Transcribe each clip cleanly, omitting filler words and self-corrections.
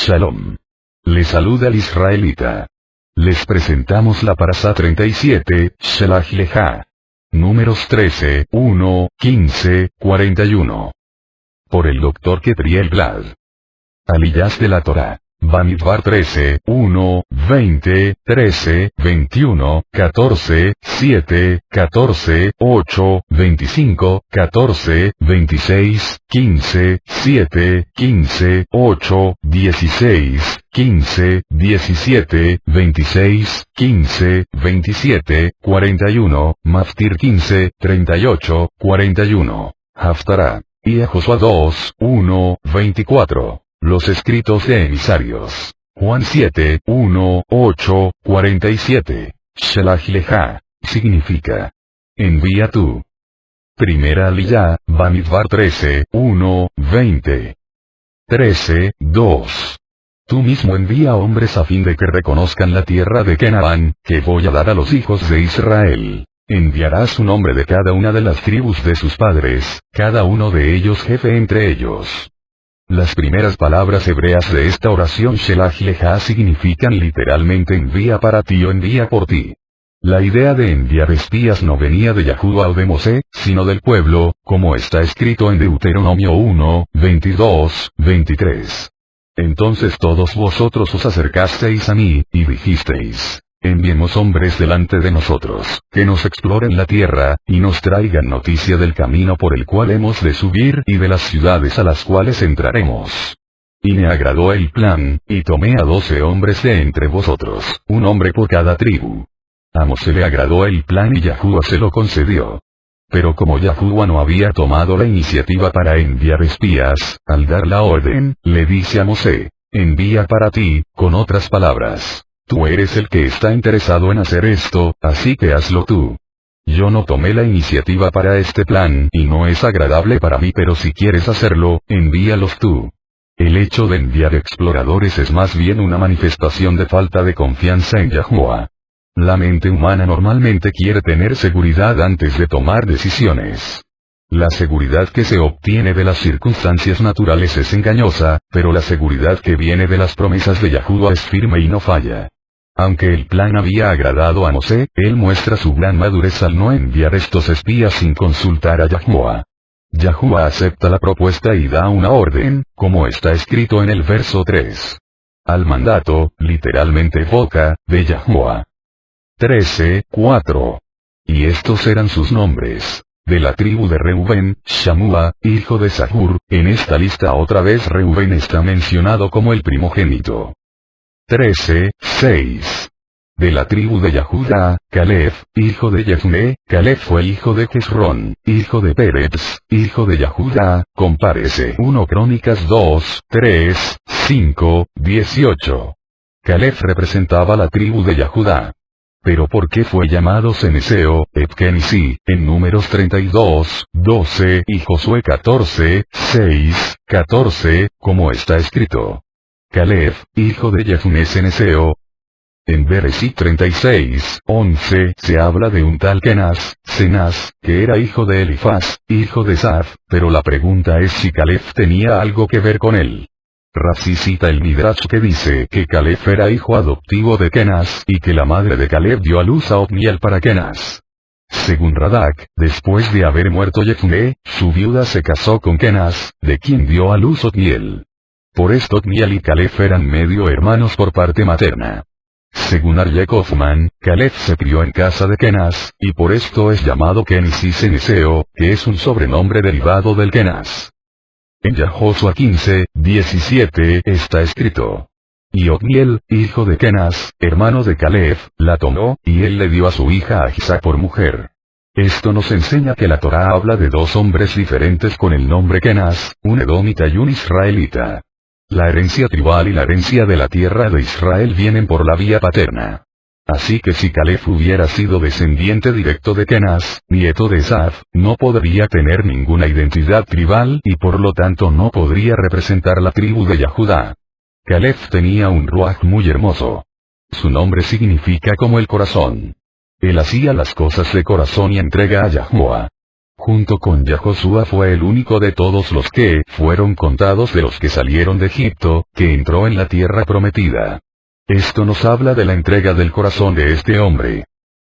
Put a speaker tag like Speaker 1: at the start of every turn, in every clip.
Speaker 1: Shalom. Le saluda el israelita. Les presentamos la parasá 37, Shelach Leja. Números 13, 1, 15, 41. Por el Dr. Ketriel Blad. Aliyás de la Torah. Bamidbar 13, 1, 20, 13, 21, 14, 7, 14, 8, 25, 14, 26, 15, 7, 15, 8, 16, 15, 17, 26, 15, 27, 41, Maftir 15, 38, 41. Haftarah. Y a Josué 2, 1, 24. Los escritos de emisarios. Juan 7, 1, 8, 47. Shelach Leja. Significa. Envía tú. Primera Aliyá, Bamidbar 13, 1, 20. 13, 2. Tú mismo envía hombres a fin de que reconozcan la tierra de Canaán, que voy a dar a los hijos de Israel. Enviarás un hombre de cada una de las tribus de sus padres, cada uno de ellos jefe entre ellos. Las primeras palabras hebreas de esta oración Shelach Leja significan literalmente envía para ti o envía por ti. La idea de enviar espías no venía de Yahuwah o de Mosé, sino del pueblo, como está escrito en Deuteronomio 1, 22, 23. Entonces todos vosotros os acercasteis a mí, y dijisteis: enviemos hombres delante de nosotros, que nos exploren la tierra, y nos traigan noticia del camino por el cual hemos de subir y de las ciudades a las cuales entraremos. Y me agradó el plan, y tomé a 12 hombres de entre vosotros, un hombre por cada tribu. A Mosé le agradó el plan y Yahuwah se lo concedió. Pero como Yahuwah no había tomado la iniciativa para enviar espías, al dar la orden, le dice a Mosé: envía para ti, con otras palabras. Tú eres el que está interesado en hacer esto, así que hazlo tú. Yo no tomé la iniciativa para este plan y no es agradable para mí, pero si quieres hacerlo, envíalos tú. El hecho de enviar exploradores es más bien una manifestación de falta de confianza en Yahuwah. La mente humana normalmente quiere tener seguridad antes de tomar decisiones. La seguridad que se obtiene de las circunstancias naturales es engañosa, pero la seguridad que viene de las promesas de Yahuwah es firme y no falla. Aunque el plan había agradado a Mosé, él muestra su gran madurez al no enviar estos espías sin consultar a Yahuwah. Yahuwah acepta la propuesta y da una orden, como está escrito en el verso 3. Al mandato, literalmente boca, de Yahuwah. 13, 4. Y estos eran sus nombres. De la tribu de Reubén, Shamua, hijo de Zahur. En esta lista otra vez Reubén está mencionado como el primogénito. 13, 6. De la tribu de Yahuda, Caleb, hijo de Jefné. Caleb fue hijo de Hezrón, hijo de Pérez, hijo de Yahuda. Compárese 1 Crónicas 2, 3, 5, 18. Caleb representaba la tribu de Yahuda. Pero ¿por qué fue llamado Ceneseo, Epkenisi, en Números 32, 12 y Josué 14, 6, 14, como está escrito? Caleb, hijo de Jefné Ceneseo. En Bereshit 36, 11, se habla de un tal Cenaz, que era hijo de Elifaz, hijo de Saf, pero la pregunta es si Caleb tenía algo que ver con él. Rashi cita el Midrash que dice que Caleb era hijo adoptivo de Kenaz y que la madre de Caleb dio a luz a Otniel para Kenaz. Según Radak, después de haber muerto Jefné, su viuda se casó con Kenaz, de quien dio a luz Otniel. Por esto Otniel y Caleb eran medio hermanos por parte materna. Según Aryeh Kaufman, Caleb se crió en casa de Kenaz, y por esto es llamado Kenisi Ceneseo, que es un sobrenombre derivado del Kenaz. En Yahoshua 15, 17 está escrito: y Otniel, hijo de Kenaz, hermano de Caleb, la tomó, y él le dio a su hija Ahisa por mujer. Esto nos enseña que la Torá habla de dos hombres diferentes con el nombre Kenaz, un edomita y un israelita. La herencia tribal y la herencia de la tierra de Israel vienen por la vía paterna. Así que si Caleb hubiera sido descendiente directo de Kenaz, nieto de Saf, no podría tener ninguna identidad tribal y por lo tanto no podría representar la tribu de Yahudá. Caleb tenía un ruaj muy hermoso. Su nombre significa como el corazón. Él hacía las cosas de corazón y entrega a Yahuwah. Junto con Yahoshua fue el único de todos los que fueron contados de los que salieron de Egipto, que entró en la tierra prometida. Esto nos habla de la entrega del corazón de este hombre.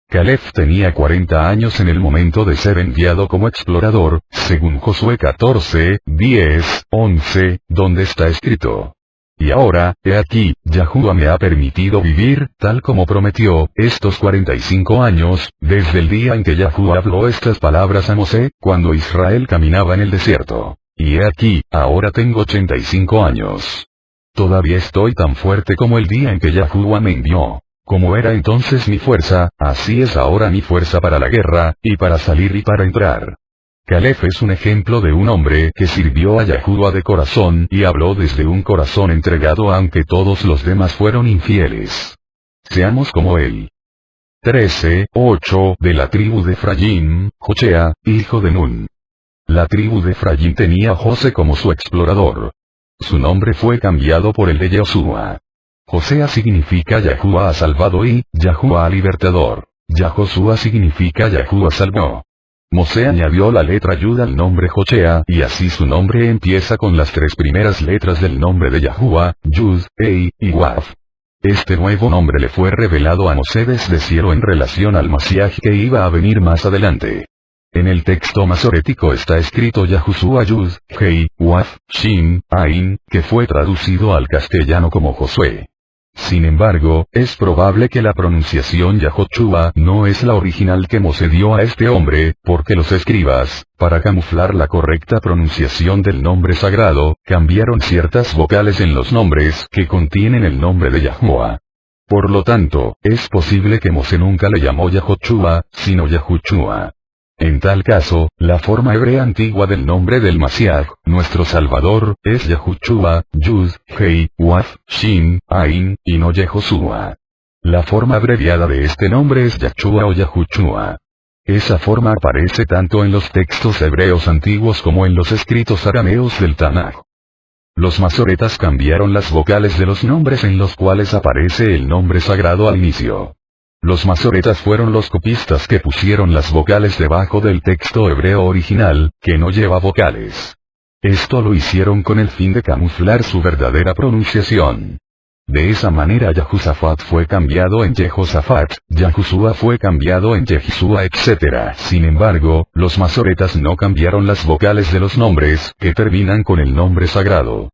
Speaker 1: Caleb tenía 40 años en el momento de ser enviado como explorador, según Josué 14, 10, 11, donde está escrito. Y ahora, he aquí, Yahuwah me ha permitido vivir, tal como prometió, estos 45 años, desde el día en que Yahuwah habló estas palabras a Mosé, cuando Israel caminaba en el desierto. Y he aquí, ahora tengo 85 años. Todavía estoy tan fuerte como el día en que Yahuwah me envió. Como era entonces mi fuerza, así es ahora mi fuerza para la guerra, y para salir y para entrar. Caleb es un ejemplo de un hombre que sirvió a Yahuwah de corazón y habló desde un corazón entregado aunque todos los demás fueron infieles. Seamos como él. 13:8 De la tribu de Efraín, Jochea, hijo de Nun. La tribu de Efraín tenía a José como su explorador. Su nombre fue cambiado por el de Josuá. Josea significa Yahuwah ha salvado y Yahuwah libertador. Yahoshua significa Yahuwah salvó. Mosé añadió la letra Yud al nombre Jochea, y así su nombre empieza con las 3 primeras letras del nombre de Yahuwah, Yud, Ei, y Waf. Este nuevo nombre le fue revelado a Mosé desde cielo en relación al Mashiach que iba a venir más adelante. En el texto masorético está escrito Yahushua Yud, Hei, Waf, Shin, Ain, que fue traducido al castellano como Josué. Sin embargo, es probable que la pronunciación Yahoshua no es la original que Mosé dio a este hombre, porque los escribas, para camuflar la correcta pronunciación del nombre sagrado, cambiaron ciertas vocales en los nombres que contienen el nombre de Yahuwah. Por lo tanto, es posible que Mosé nunca le llamó Yahoshua, sino Yahushua. En tal caso, la forma hebrea antigua del nombre del Mashiach, nuestro Salvador, es Yahushua, Yud, Hei, Waf, Shin, Ain, y no Yehoshua. La forma abreviada de este nombre es Yahshua o Yahushua. Esa forma aparece tanto en los textos hebreos antiguos como en los escritos arameos del Tanaj. Los masoretas cambiaron las vocales de los nombres en los cuales aparece el nombre sagrado al inicio. Los masoretas fueron los copistas que pusieron las vocales debajo del texto hebreo original, que no lleva vocales. Esto lo hicieron con el fin de camuflar su verdadera pronunciación. De esa manera Yahusafat fue cambiado en Jehosafat, Yahushua fue cambiado en Yehisua, etc. Sin embargo, los masoretas no cambiaron las vocales de los nombres, que terminan con el nombre sagrado.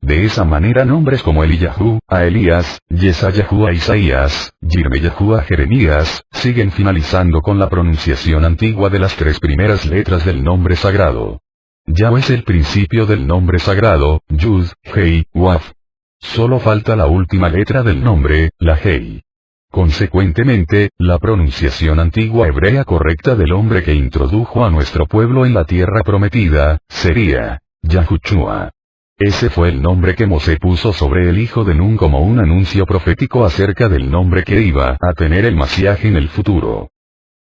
Speaker 1: De esa manera nombres como Eliyahu, a Elías, Yesayahu a Isaías, Yirmeyahu a Jeremías, siguen finalizando con la pronunciación antigua de las 3 primeras letras del nombre sagrado. Yahweh es el principio del nombre sagrado, Yud, Hei, Waf. Solo falta la última letra del nombre, la Hei. Consecuentemente, la pronunciación antigua hebrea correcta del hombre que introdujo a nuestro pueblo en la tierra prometida, sería Yahushua. Ese fue el nombre que Mosé puso sobre el hijo de Nun como un anuncio profético acerca del nombre que iba a tener el Mashiach en el futuro.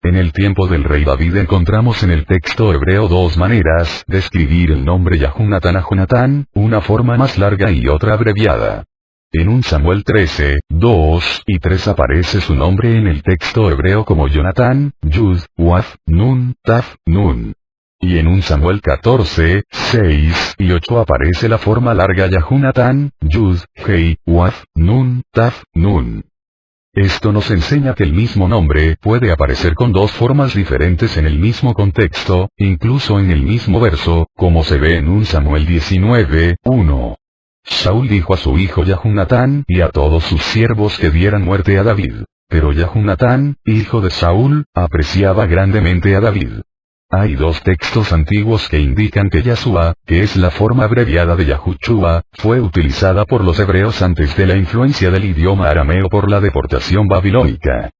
Speaker 1: En el tiempo del rey David encontramos en el texto hebreo 2 maneras de escribir el nombre Yahunatán a Jonatán, una forma más larga y otra abreviada. En 1 Samuel 13, 2 y 3 aparece su nombre en el texto hebreo como Jonatán, Yud, Waf, Nun, Taf, Nun. Y en 1 Samuel 14, 6 y 8 aparece la forma larga Yahunatán, Yud, Hei, Waf, Nun, Taf, Nun. Esto nos enseña que el mismo nombre puede aparecer con 2 formas diferentes en el mismo contexto, incluso en el mismo verso, como se ve en 1 Samuel 19, 1. Saúl dijo a su hijo Yahunatán y a todos sus siervos que dieran muerte a David. Pero Yahunatán, hijo de Saúl, apreciaba grandemente a David. Hay 2 textos antiguos que indican que Yahshua, que es la forma abreviada de Yahushua, fue utilizada por los hebreos antes de la influencia del idioma arameo por la deportación babilónica.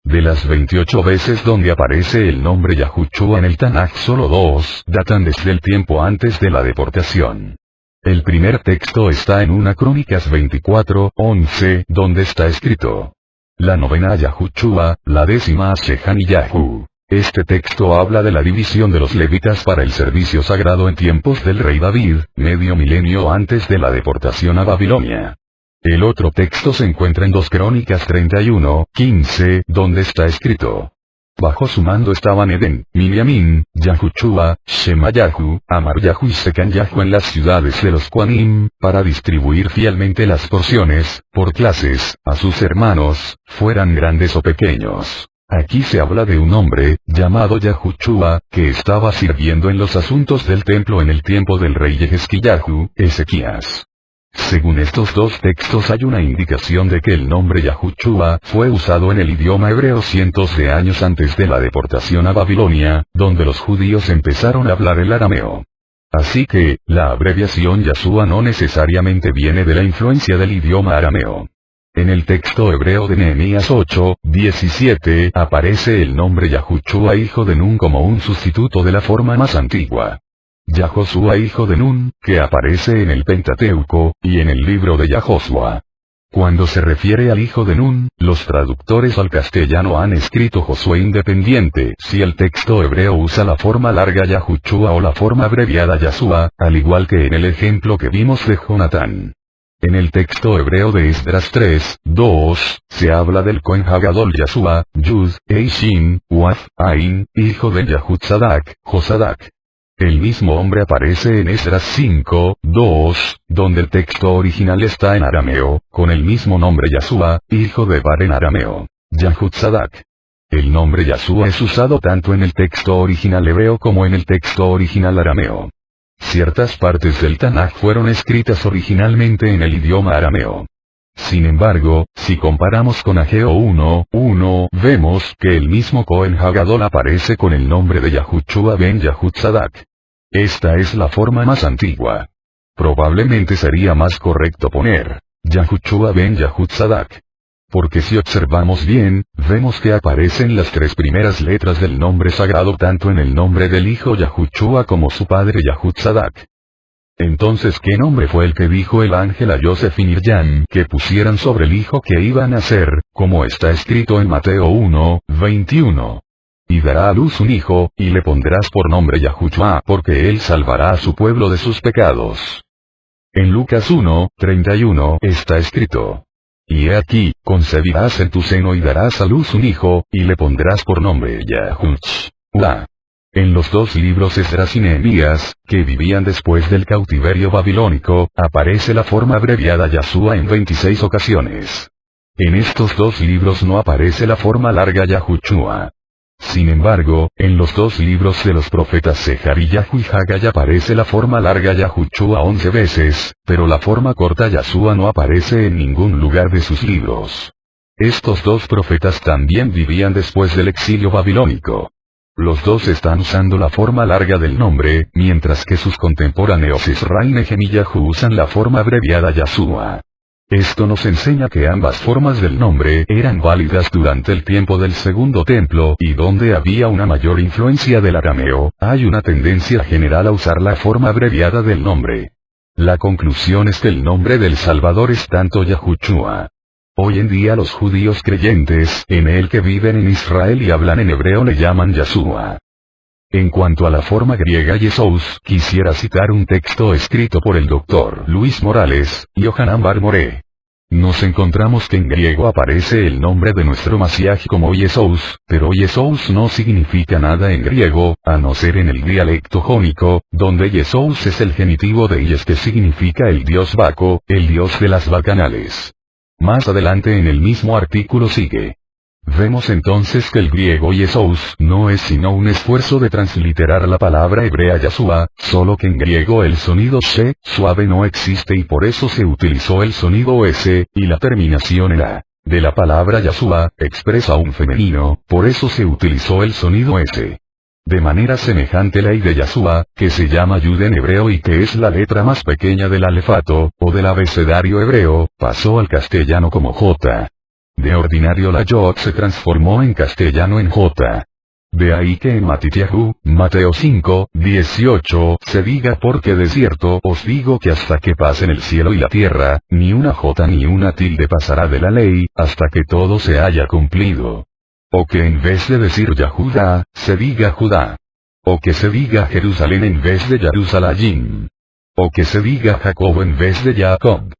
Speaker 1: De las 28 veces donde aparece el nombre Yahushua en el Tanaj, solo 2 datan desde el tiempo antes de la deportación. El primer texto está en 1 Crónicas 24, 11, donde está escrito: la novena a Yahushua, la 10ª a Shehaniyahu. Este texto habla de la división de los levitas para el servicio sagrado en tiempos del rey David, medio milenio antes de la deportación a Babilonia. El otro texto se encuentra en 2 Crónicas 31, 15, donde está escrito: Bajo su mando estaban Eden, Minyamin, Yahushua, Shemayahu, Amaryahu y Secanyahu en las ciudades de los Quanim, para distribuir fielmente las porciones, por clases, a sus hermanos, fueran grandes o pequeños. Aquí se habla de un hombre, llamado Yahushua, que estaba sirviendo en los asuntos del templo en el tiempo del rey Yehezquiyahu, Ezequías. Según estos dos textos hay una indicación de que el nombre Yahushua fue usado en el idioma hebreo cientos de años antes de la deportación a Babilonia, donde los judíos empezaron a hablar el arameo. Así que, la abreviación Yahshua no necesariamente viene de la influencia del idioma arameo. En el texto hebreo de Nehemías 8:17 aparece el nombre Yahushua hijo de Nun como un sustituto de la forma más antigua. Yahoshua hijo de Nun, que aparece en el Pentateuco, y en el libro de Yahoshua. Cuando se refiere al hijo de Nun, los traductores al castellano han escrito Josué independiente si el texto hebreo usa la forma larga Yahushua o la forma abreviada Yahshua, al igual que en el ejemplo que vimos de Jonatán. En el texto hebreo de Esdras 3:2, se habla del Cohen Hagadol Yahshua, Yud, Shin, Waf, Ain, hijo de Yahutzadak, Josadak. El mismo hombre aparece en Esdras 5:2, donde el texto original está en arameo, con el mismo nombre Yahshua, hijo de Bar en arameo, Yahutzadak. El nombre Yahshua es usado tanto en el texto original hebreo como en el texto original arameo. Ciertas partes del Tanaj fueron escritas originalmente en el idioma arameo. Sin embargo, si comparamos con Ageo 1:1, vemos que el mismo Cohen Hagadol aparece con el nombre de Yahushua ben Yahutzadak. Esta es la forma más antigua. Probablemente sería más correcto poner Yahushua ben Yahutzadak. Porque si observamos bien, vemos que aparecen las tres primeras letras del nombre sagrado tanto en el nombre del hijo Yahushua como su padre Yahutzadak. Entonces, ¿qué nombre fue el que dijo el ángel a Joseph y Miriam que pusieran sobre el hijo que iba a nacer, como está escrito en Mateo 1:21? Y dará a luz un hijo, y le pondrás por nombre Yahushua porque él salvará a su pueblo de sus pecados. En Lucas 1:31 está escrito: y he aquí, concebirás en tu seno y darás a luz un hijo, y le pondrás por nombre Yahushua. En los dos libros Esdras y Nehemías, que vivían después del cautiverio babilónico, aparece la forma abreviada Yahshua en 26 ocasiones. En estos dos libros no aparece la forma larga Yahushua. Sin embargo, en los dos libros de los profetas Zecharíahu y Haggai aparece la forma larga Yahushua 11 veces, pero la forma corta Yahshua no aparece en ningún lugar de sus libros. Estos dos profetas también vivían después del exilio babilónico. Los dos están usando la forma larga del nombre, mientras que sus contemporáneos Ezra y Nehemías usan la forma abreviada Yahshua. Esto nos enseña que ambas formas del nombre eran válidas durante el tiempo del Segundo Templo y donde había una mayor influencia del arameo, hay una tendencia general a usar la forma abreviada del nombre. La conclusión es que el nombre del Salvador es tanto Yahushua. Hoy en día los judíos creyentes en él que viven en Israel y hablan en hebreo le llaman Yahshua. En cuanto a la forma griega Yesous, quisiera citar un texto escrito por el Dr. Luis Morales, Yohanan Bar More. Nos encontramos que en griego aparece el nombre de nuestro Masiaj como Yesous, pero Yesous no significa nada en griego, a no ser en el dialecto jónico, donde Yesous es el genitivo de Yes que significa el dios Baco, el dios de las bacanales. Más adelante en el mismo artículo sigue. Vemos entonces que el griego Yesous no es sino un esfuerzo de transliterar la palabra hebrea Yahshua, solo que en griego el sonido she, suave no existe y por eso se utilizó el sonido s, y la terminación era, de la palabra Yahshua, expresa un femenino, por eso se utilizó el sonido s. De manera semejante la I de Yahshua, que se llama Yud en hebreo y que es la letra más pequeña del alefato, o del abecedario hebreo, pasó al castellano como J. De ordinario la Yod se transformó en castellano en J. De ahí que en Matityahu, Mateo 5:18, se diga porque de cierto os digo que hasta que pasen el cielo y la tierra, ni una J ni una tilde pasará de la ley, hasta que todo se haya cumplido. O que en vez de decir Yahudá, se diga Judá. O que se diga Jerusalén en vez de Jerusalayim. O que se diga Jacob en vez de Jacob.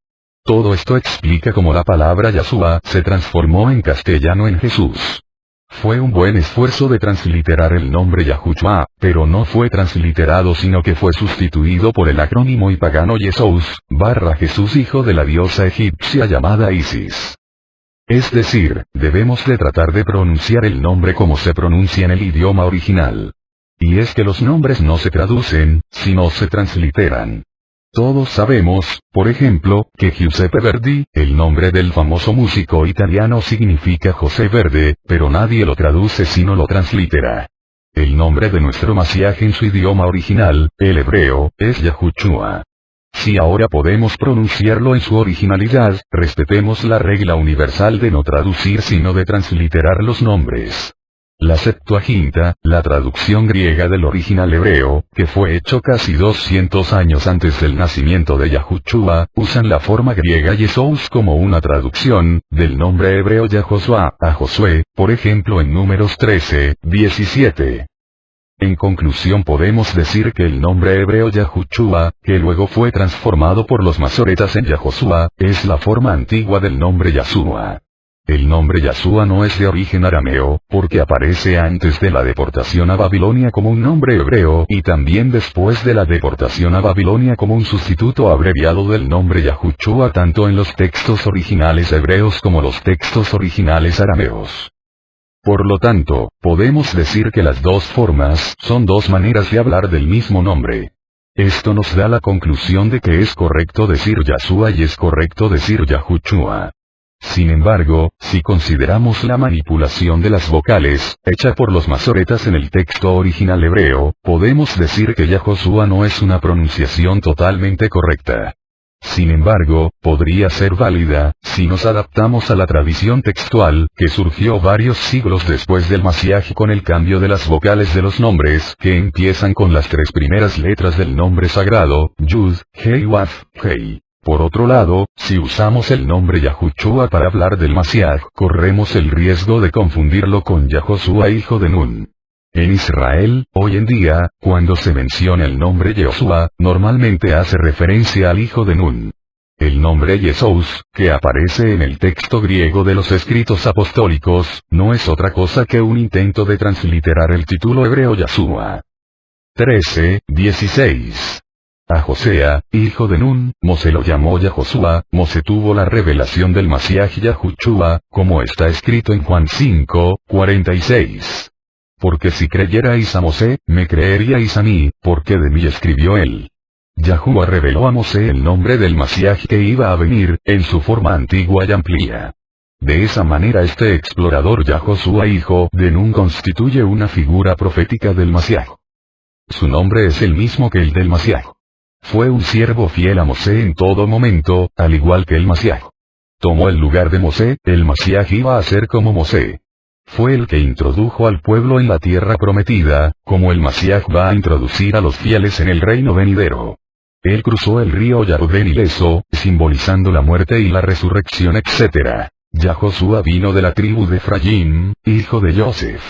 Speaker 1: Todo esto explica cómo la palabra Yahshua se transformó en castellano en Jesús. Fue un buen esfuerzo de transliterar el nombre Yahushua, pero no fue transliterado sino que fue sustituido por el acrónimo y pagano Yesous, Jesús hijo de la diosa egipcia llamada Isis. Es decir, debemos de tratar de pronunciar el nombre como se pronuncia en el idioma original. Y es que los nombres no se traducen, sino se transliteran. Todos sabemos, por ejemplo, que Giuseppe Verdi, el nombre del famoso músico italiano significa José Verde, pero nadie lo traduce sino lo translitera. El nombre de nuestro Mashiach en su idioma original, el hebreo, es Yahushua. Si ahora podemos pronunciarlo en su originalidad, respetemos la regla universal de no traducir sino de transliterar los nombres. La Septuaginta, la traducción griega del original hebreo, que fue hecho casi 200 años antes del nacimiento de Yahushua, usan la forma griega Yesous como una traducción, del nombre hebreo Yahoshua, a Josué, por ejemplo en Números 13, 17. En conclusión podemos decir que el nombre hebreo Yahushua, que luego fue transformado por los masoretas en Yahoshua, es la forma antigua del nombre Yahshua. El nombre Yahshua no es de origen arameo, porque aparece antes de la deportación a Babilonia como un nombre hebreo y también después de la deportación a Babilonia como un sustituto abreviado del nombre Yahushua tanto en los textos originales hebreos como los textos originales arameos. Por lo tanto, podemos decir que las dos formas son dos maneras de hablar del mismo nombre. Esto nos da la conclusión de que es correcto decir Yahshua y es correcto decir Yahushua. Sin embargo, si consideramos la manipulación de las vocales, hecha por los masoretas en el texto original hebreo, podemos decir que Yahoshua no es una pronunciación totalmente correcta. Sin embargo, podría ser válida, si nos adaptamos a la tradición textual, que surgió varios siglos después del Mashiach con el cambio de las vocales de los nombres, que empiezan con las tres primeras letras del nombre sagrado, Yud, Hei Waf, Hei. Por otro lado, si usamos el nombre Yahushua para hablar del Mashiach, corremos el riesgo de confundirlo con Yahoshua hijo de Nun. En Israel, hoy en día, cuando se menciona el nombre Yehoshua, normalmente hace referencia al hijo de Nun. El nombre Yesous, que aparece en el texto griego de los escritos apostólicos, no es otra cosa que un intento de transliterar el título hebreo Yahshua. 13:16. A Josea, hijo de Nun, Mosé lo llamó Yahoshua, Mosé tuvo la revelación del Mashiach Yahushua, como está escrito en Juan 5:46. Porque si creyerais a Mosé, me creeríais a mí, porque de mí escribió él. Yahushua reveló a Mosé el nombre del Mashiach que iba a venir, en su forma antigua y amplia. De esa manera este explorador Yahoshua hijo de Nun constituye una figura profética del Mashiach. Su nombre es el mismo que el del Mashiach. Fue un siervo fiel a Mosé en todo momento, al igual que el Mashiach. Tomó el lugar de Mosé, el Mashiach iba a ser como Mosé. Fue el que introdujo al pueblo en la tierra prometida, como el Mashiach va a introducir a los fieles en el reino venidero. Él cruzó el río Yardén ileso, simbolizando la muerte y la resurrección etc. Yahoshua vino de la tribu de Efraín, hijo de Joseph.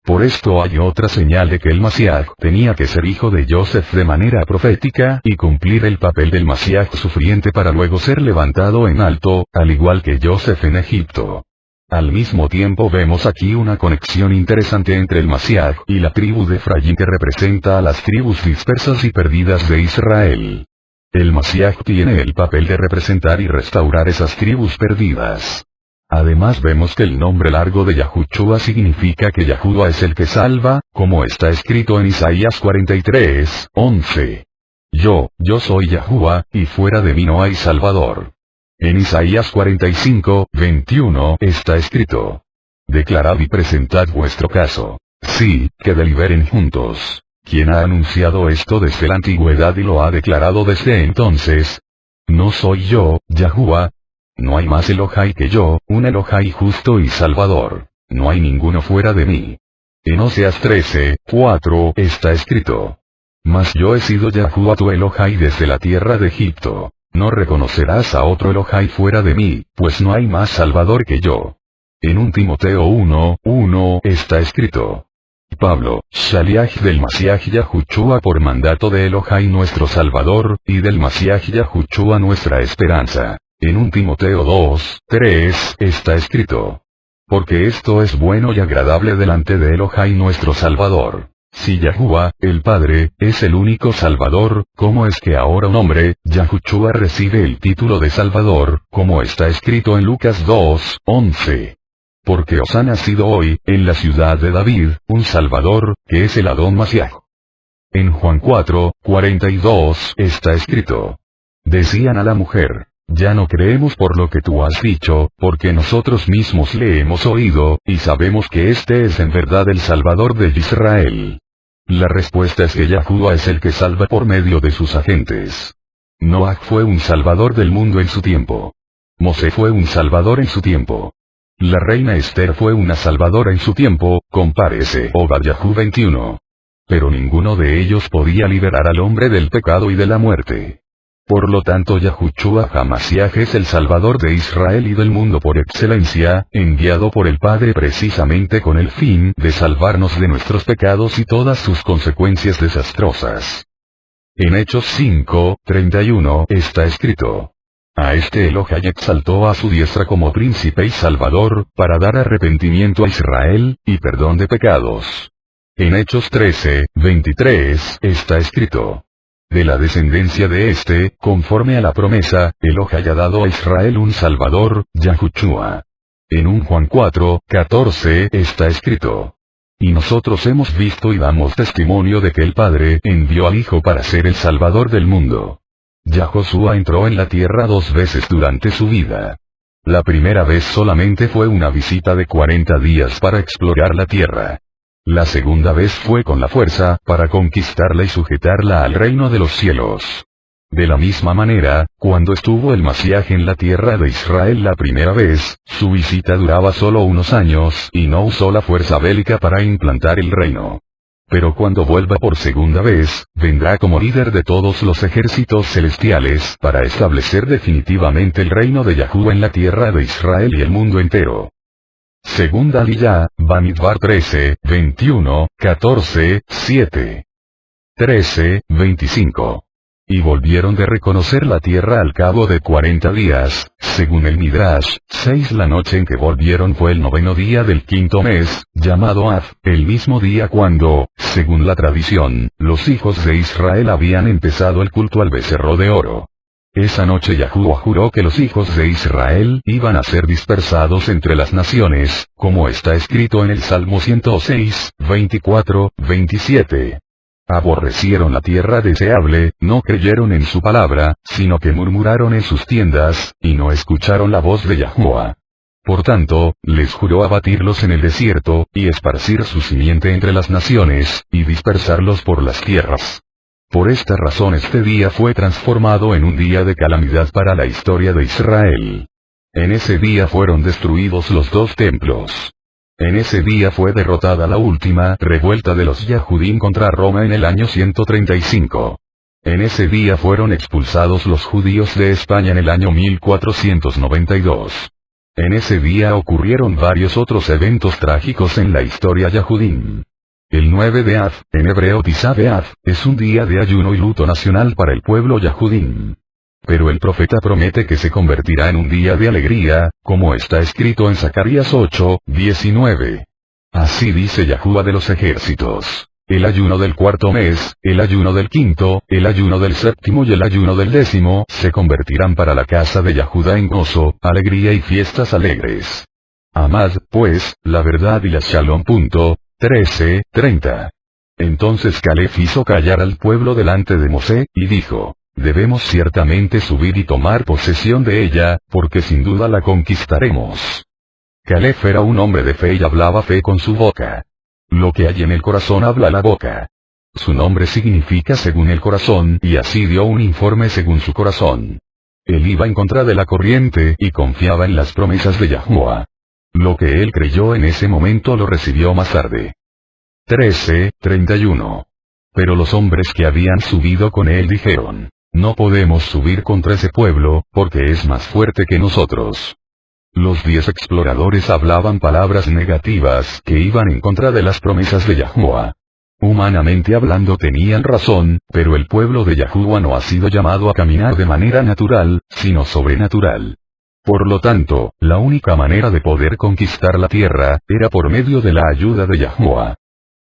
Speaker 1: Por esto hay otra señal de que el Mashiach tenía que ser hijo de Joseph de manera profética y cumplir el papel del Mashiach sufriente para luego ser levantado en alto, al igual que Joseph en Egipto. Al mismo tiempo vemos aquí una conexión interesante entre el Mashiach y la tribu de Efraín que representa a las tribus dispersas y perdidas de Israel. El Mashiach tiene el papel de representar y restaurar esas tribus perdidas. Además vemos que el nombre largo de Yahushua significa que Yahushua es el que salva, como está escrito en Isaías 43:11. Yo soy Yahushua, y fuera de mí no hay salvador. En Isaías 45:21 está escrito: Declarad y presentad vuestro caso. Sí, que deliberen juntos. ¿Quién ha anunciado esto desde la antigüedad y lo ha declarado desde entonces? ¿No soy yo, Yahushua? No hay más Elohai que yo, un Elohai justo y salvador. No hay ninguno fuera de mí. En Oseas 13:4 está escrito: Mas yo he sido Yahushua tu Elohai desde la tierra de Egipto. No reconocerás a otro Elohai fuera de mí, pues no hay más salvador que yo. En 1 Timoteo 1:1 está escrito: Pablo, Shaliach del Mashiach Yahushua por mandato de Elohai nuestro Salvador, y del Mashiach Yahushua nuestra esperanza. En 1 Timoteo 2:3 está escrito: porque esto es bueno y agradable delante de Elohai nuestro Salvador. Si Yahuwah, el Padre, es el único Salvador, ¿cómo es que ahora un hombre, Yahushua, recibe el título de Salvador, como está escrito en Lucas 2:11? Porque os ha nacido hoy, en la ciudad de David, un Salvador, que es el Adón Masiaj. En Juan 4:42 está escrito. Decían a la mujer, ya no creemos por lo que tú has dicho, porque nosotros mismos le hemos oído, y sabemos que este es en verdad el Salvador de Israel. La respuesta es que Yahuwah es el que salva por medio de sus agentes. Noah fue un salvador del mundo en su tiempo. Mosé fue un salvador en su tiempo. La reina Esther fue una salvadora en su tiempo, compárese Obadiah 21. Pero ninguno de ellos podía liberar al hombre del pecado y de la muerte. Por lo tanto Yahushua HaMashiach es el Salvador de Israel y del mundo por excelencia, enviado por el Padre precisamente con el fin de salvarnos de nuestros pecados y todas sus consecuencias desastrosas. En Hechos 5:31 está escrito. A este Elohai exaltó a su diestra como príncipe y salvador, para dar arrepentimiento a Israel, y perdón de pecados. En Hechos 13:23 está escrito. De la descendencia de este, conforme a la promesa, Elohai ha dado a Israel un Salvador, Yahushua. En 1 Juan 4:14 está escrito. Y nosotros hemos visto y damos testimonio de que el Padre envió al Hijo para ser el Salvador del mundo. Yahushua entró en la tierra 2 veces durante su vida. La primera vez solamente fue una visita de 40 días para explorar la tierra. La segunda vez fue con la fuerza, para conquistarla y sujetarla al reino de los cielos. De la misma manera, cuando estuvo el Mashiach en la tierra de Israel la primera vez, su visita duraba solo unos años y no usó la fuerza bélica para implantar el reino. Pero cuando vuelva por segunda vez, vendrá como líder de todos los ejércitos celestiales para establecer definitivamente el reino de Yahuwah en la tierra de Israel y el mundo entero. Segunda Aliyah, Bamidbar 13:21, 14:7. 13:25. Y volvieron de reconocer la tierra al cabo de 40 días, según el Midrash, 6 la noche en que volvieron fue el 9º día del 5º mes, llamado Av, el mismo día cuando, según la tradición, los hijos de Israel habían empezado el culto al becerro de oro. Esa noche Yahuwah juró que los hijos de Israel iban a ser dispersados entre las naciones, como está escrito en el Salmo 106, 24, 27. Aborrecieron la tierra deseable, no creyeron en su palabra, sino que murmuraron en sus tiendas, y no escucharon la voz de Yahuwah. Por tanto, les juró abatirlos en el desierto, y esparcir su simiente entre las naciones, y dispersarlos por las tierras. Por esta razón este día fue transformado en un día de calamidad para la historia de Israel. En ese día fueron destruidos los 2 templos. En ese día fue derrotada la última revuelta de los Yahudim contra Roma en el año 135. En ese día fueron expulsados los judíos de España en el año 1492. En ese día ocurrieron varios otros eventos trágicos en la historia Yahudim. El 9 de Av, en hebreo Tisá B'Av, es un día de ayuno y luto nacional para el pueblo Yahudim. Pero el profeta promete que se convertirá en un día de alegría, como está escrito en Zacarías 8:19. Así dice Yahuwah de los ejércitos. El ayuno del 4º mes, el ayuno del 5º, el ayuno del 7º y el ayuno del 10º se convertirán para la casa de Yahudá en gozo, alegría y fiestas alegres. Amad, pues, la verdad y la Shalom. 13:30. Entonces Caleb hizo callar al pueblo delante de Mosé, y dijo, debemos ciertamente subir y tomar posesión de ella, porque sin duda la conquistaremos. Caleb era un hombre de fe y hablaba fe con su boca. Lo que hay en el corazón habla la boca. Su nombre significa según el corazón, y así dio un informe según su corazón. Él iba en contra de la corriente y confiaba en las promesas de Yahuwah. Lo que él creyó en ese momento lo recibió más tarde. 13:31. Pero los hombres que habían subido con él dijeron, no podemos subir contra ese pueblo, porque es más fuerte que nosotros. Los 10 exploradores hablaban palabras negativas que iban en contra de las promesas de Yahuwah. Humanamente hablando tenían razón, pero el pueblo de Yahuwah no ha sido llamado a caminar de manera natural, sino sobrenatural. Por lo tanto, la única manera de poder conquistar la tierra, era por medio de la ayuda de Yahuwah.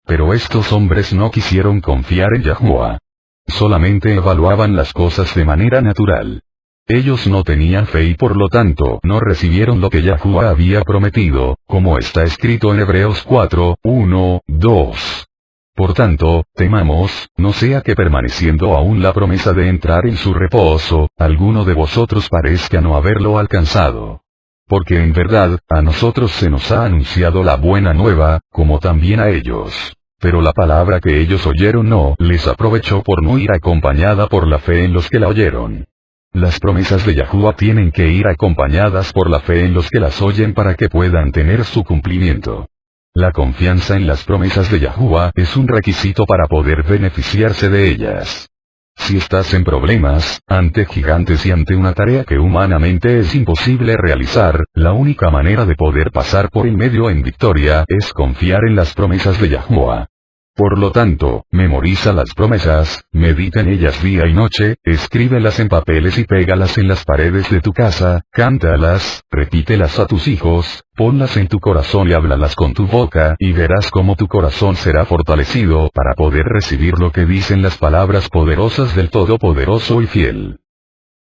Speaker 1: Pero estos hombres no quisieron confiar en Yahuwah. Solamente evaluaban las cosas de manera natural. Ellos no tenían fe y por lo tanto no recibieron lo que Yahuwah había prometido, como está escrito en Hebreos 4, 1, 2. Por tanto, temamos, no sea que permaneciendo aún la promesa de entrar en su reposo, alguno de vosotros parezca no haberlo alcanzado. Porque en verdad, a nosotros se nos ha anunciado la buena nueva, como también a ellos. Pero la palabra que ellos oyeron no les aprovechó por no ir acompañada por la fe en los que la oyeron. Las promesas de Yahuwah tienen que ir acompañadas por la fe en los que las oyen para que puedan tener su cumplimiento. La confianza en las promesas de Yahuwah es un requisito para poder beneficiarse de ellas. Si estás en problemas, ante gigantes y ante una tarea que humanamente es imposible realizar, la única manera de poder pasar por el medio en victoria es confiar en las promesas de Yahuwah. Por lo tanto, memoriza las promesas, medita en ellas día y noche, escríbelas en papeles y pégalas en las paredes de tu casa, cántalas, repítelas a tus hijos, ponlas en tu corazón y háblalas con tu boca y verás cómo tu corazón será fortalecido para poder recibir lo que dicen las palabras poderosas del Todopoderoso y Fiel.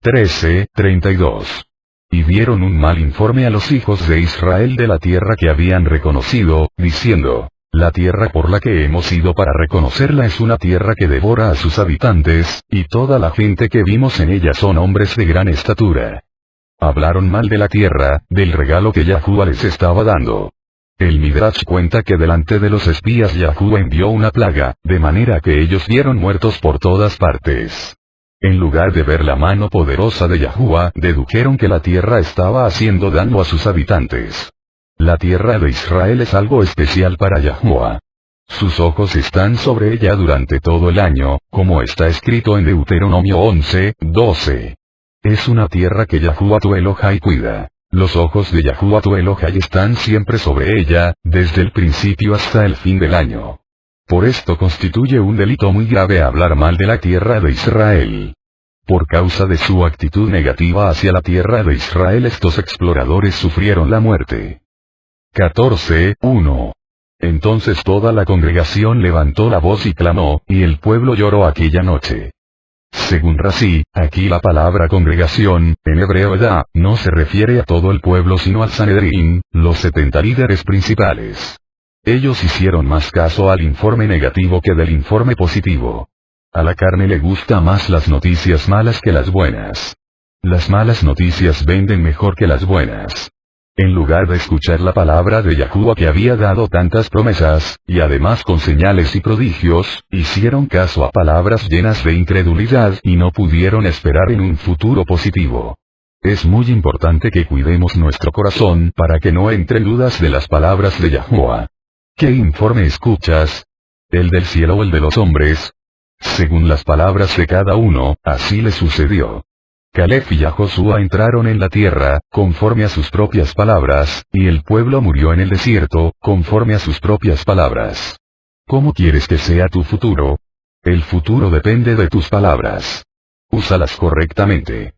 Speaker 1: 13:32. Y dieron un mal informe a los hijos de Israel de la tierra que habían reconocido, diciendo: la tierra por la que hemos ido para reconocerla es una tierra que devora a sus habitantes, y toda la gente que vimos en ella son hombres de gran estatura. Hablaron mal de la tierra, del regalo que Yahuwah les estaba dando. El Midrash cuenta que delante de los espías Yahuwah envió una plaga, de manera que ellos vieron muertos por todas partes. En lugar de ver la mano poderosa de Yahuwah, dedujeron que la tierra estaba haciendo daño a sus habitantes. La tierra de Israel es algo especial para Yahuwah. Sus ojos están sobre ella durante todo el año, como está escrito en Deuteronomio 11, 12. Es una tierra que Yahuwah tu Elohai cuida. Los ojos de Yahuwah tu Elohai están siempre sobre ella, desde el principio hasta el fin del año. Por esto constituye un delito muy grave hablar mal de la tierra de Israel. Por causa de su actitud negativa hacia la tierra de Israel estos exploradores sufrieron la muerte. 14:1. Entonces toda la congregación levantó la voz y clamó, y el pueblo lloró aquella noche. Según Rashi, aquí la palabra congregación, en hebreo edá, no se refiere a todo el pueblo sino al Sanedrín, los 70 líderes principales. Ellos hicieron más caso al informe negativo que del informe positivo. A la carne le gusta más las noticias malas que las buenas. Las malas noticias venden mejor que las buenas. En lugar de escuchar la palabra de Yahuwah que había dado tantas promesas, y además con señales y prodigios, hicieron caso a palabras llenas de incredulidad y no pudieron esperar en un futuro positivo. Es muy importante que cuidemos nuestro corazón para que no entre dudas de las palabras de Yahuwah. ¿Qué informe escuchas? ¿El del cielo o el de los hombres? Según las palabras de cada uno, así le sucedió. Caleb y Josué entraron en la tierra, conforme a sus propias palabras, y el pueblo murió en el desierto, conforme a sus propias palabras. ¿Cómo quieres que sea tu futuro? El futuro depende de tus palabras. Úsalas correctamente.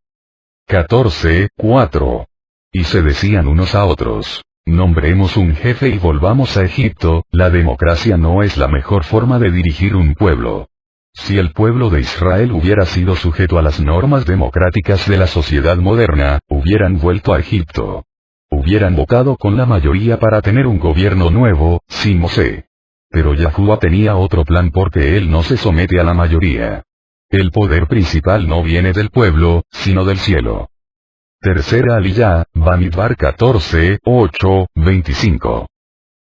Speaker 1: 14:4. Y se decían unos a otros: nombremos un jefe y volvamos a Egipto. La democracia no es la mejor forma de dirigir un pueblo. Si el pueblo de Israel hubiera sido sujeto a las normas democráticas de la sociedad moderna, hubieran vuelto a Egipto. Hubieran votado con la mayoría para tener un gobierno nuevo, sin Mosé. Pero Yahuwah tenía otro plan porque él no se somete a la mayoría. El poder principal no viene del pueblo, sino del cielo. Tercera Aliyá, Bamidbar 14:8, 25.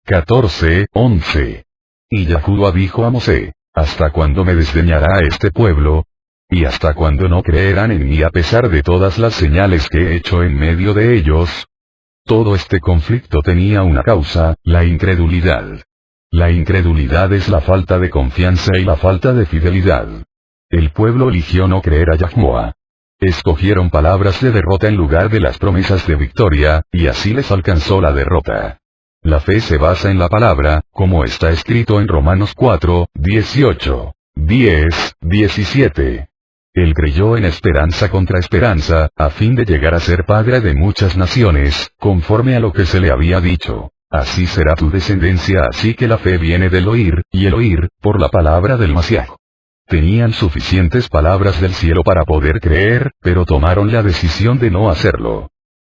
Speaker 1: 14:11. Y Yahuwah dijo a Mosé: ¿hasta cuándo me desdeñará este pueblo? ¿Y hasta cuándo no creerán en mí a pesar de todas las señales que he hecho en medio de ellos? Todo este conflicto tenía una causa, la incredulidad. La incredulidad es la falta de confianza y la falta de fidelidad. El pueblo eligió no creer a Yahuwah. Escogieron palabras de derrota en lugar de las promesas de victoria, y así les alcanzó la derrota. La fe se basa en la palabra, como está escrito en Romanos 4, 18, 10, 17. Él creyó en esperanza contra esperanza, a fin de llegar a ser padre de muchas naciones, conforme a lo que se le había dicho. Así será tu descendencia, así que la fe viene del oír, y el oír, por la palabra del Masiaj. Tenían suficientes palabras del cielo para poder creer, pero tomaron la decisión de no hacerlo.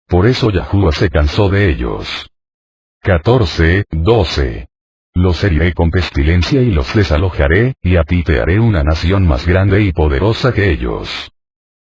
Speaker 1: Por eso Yahuwah se cansó de ellos. 14:12. Los heriré con pestilencia y los desalojaré, y a ti te haré una nación más grande y poderosa que ellos.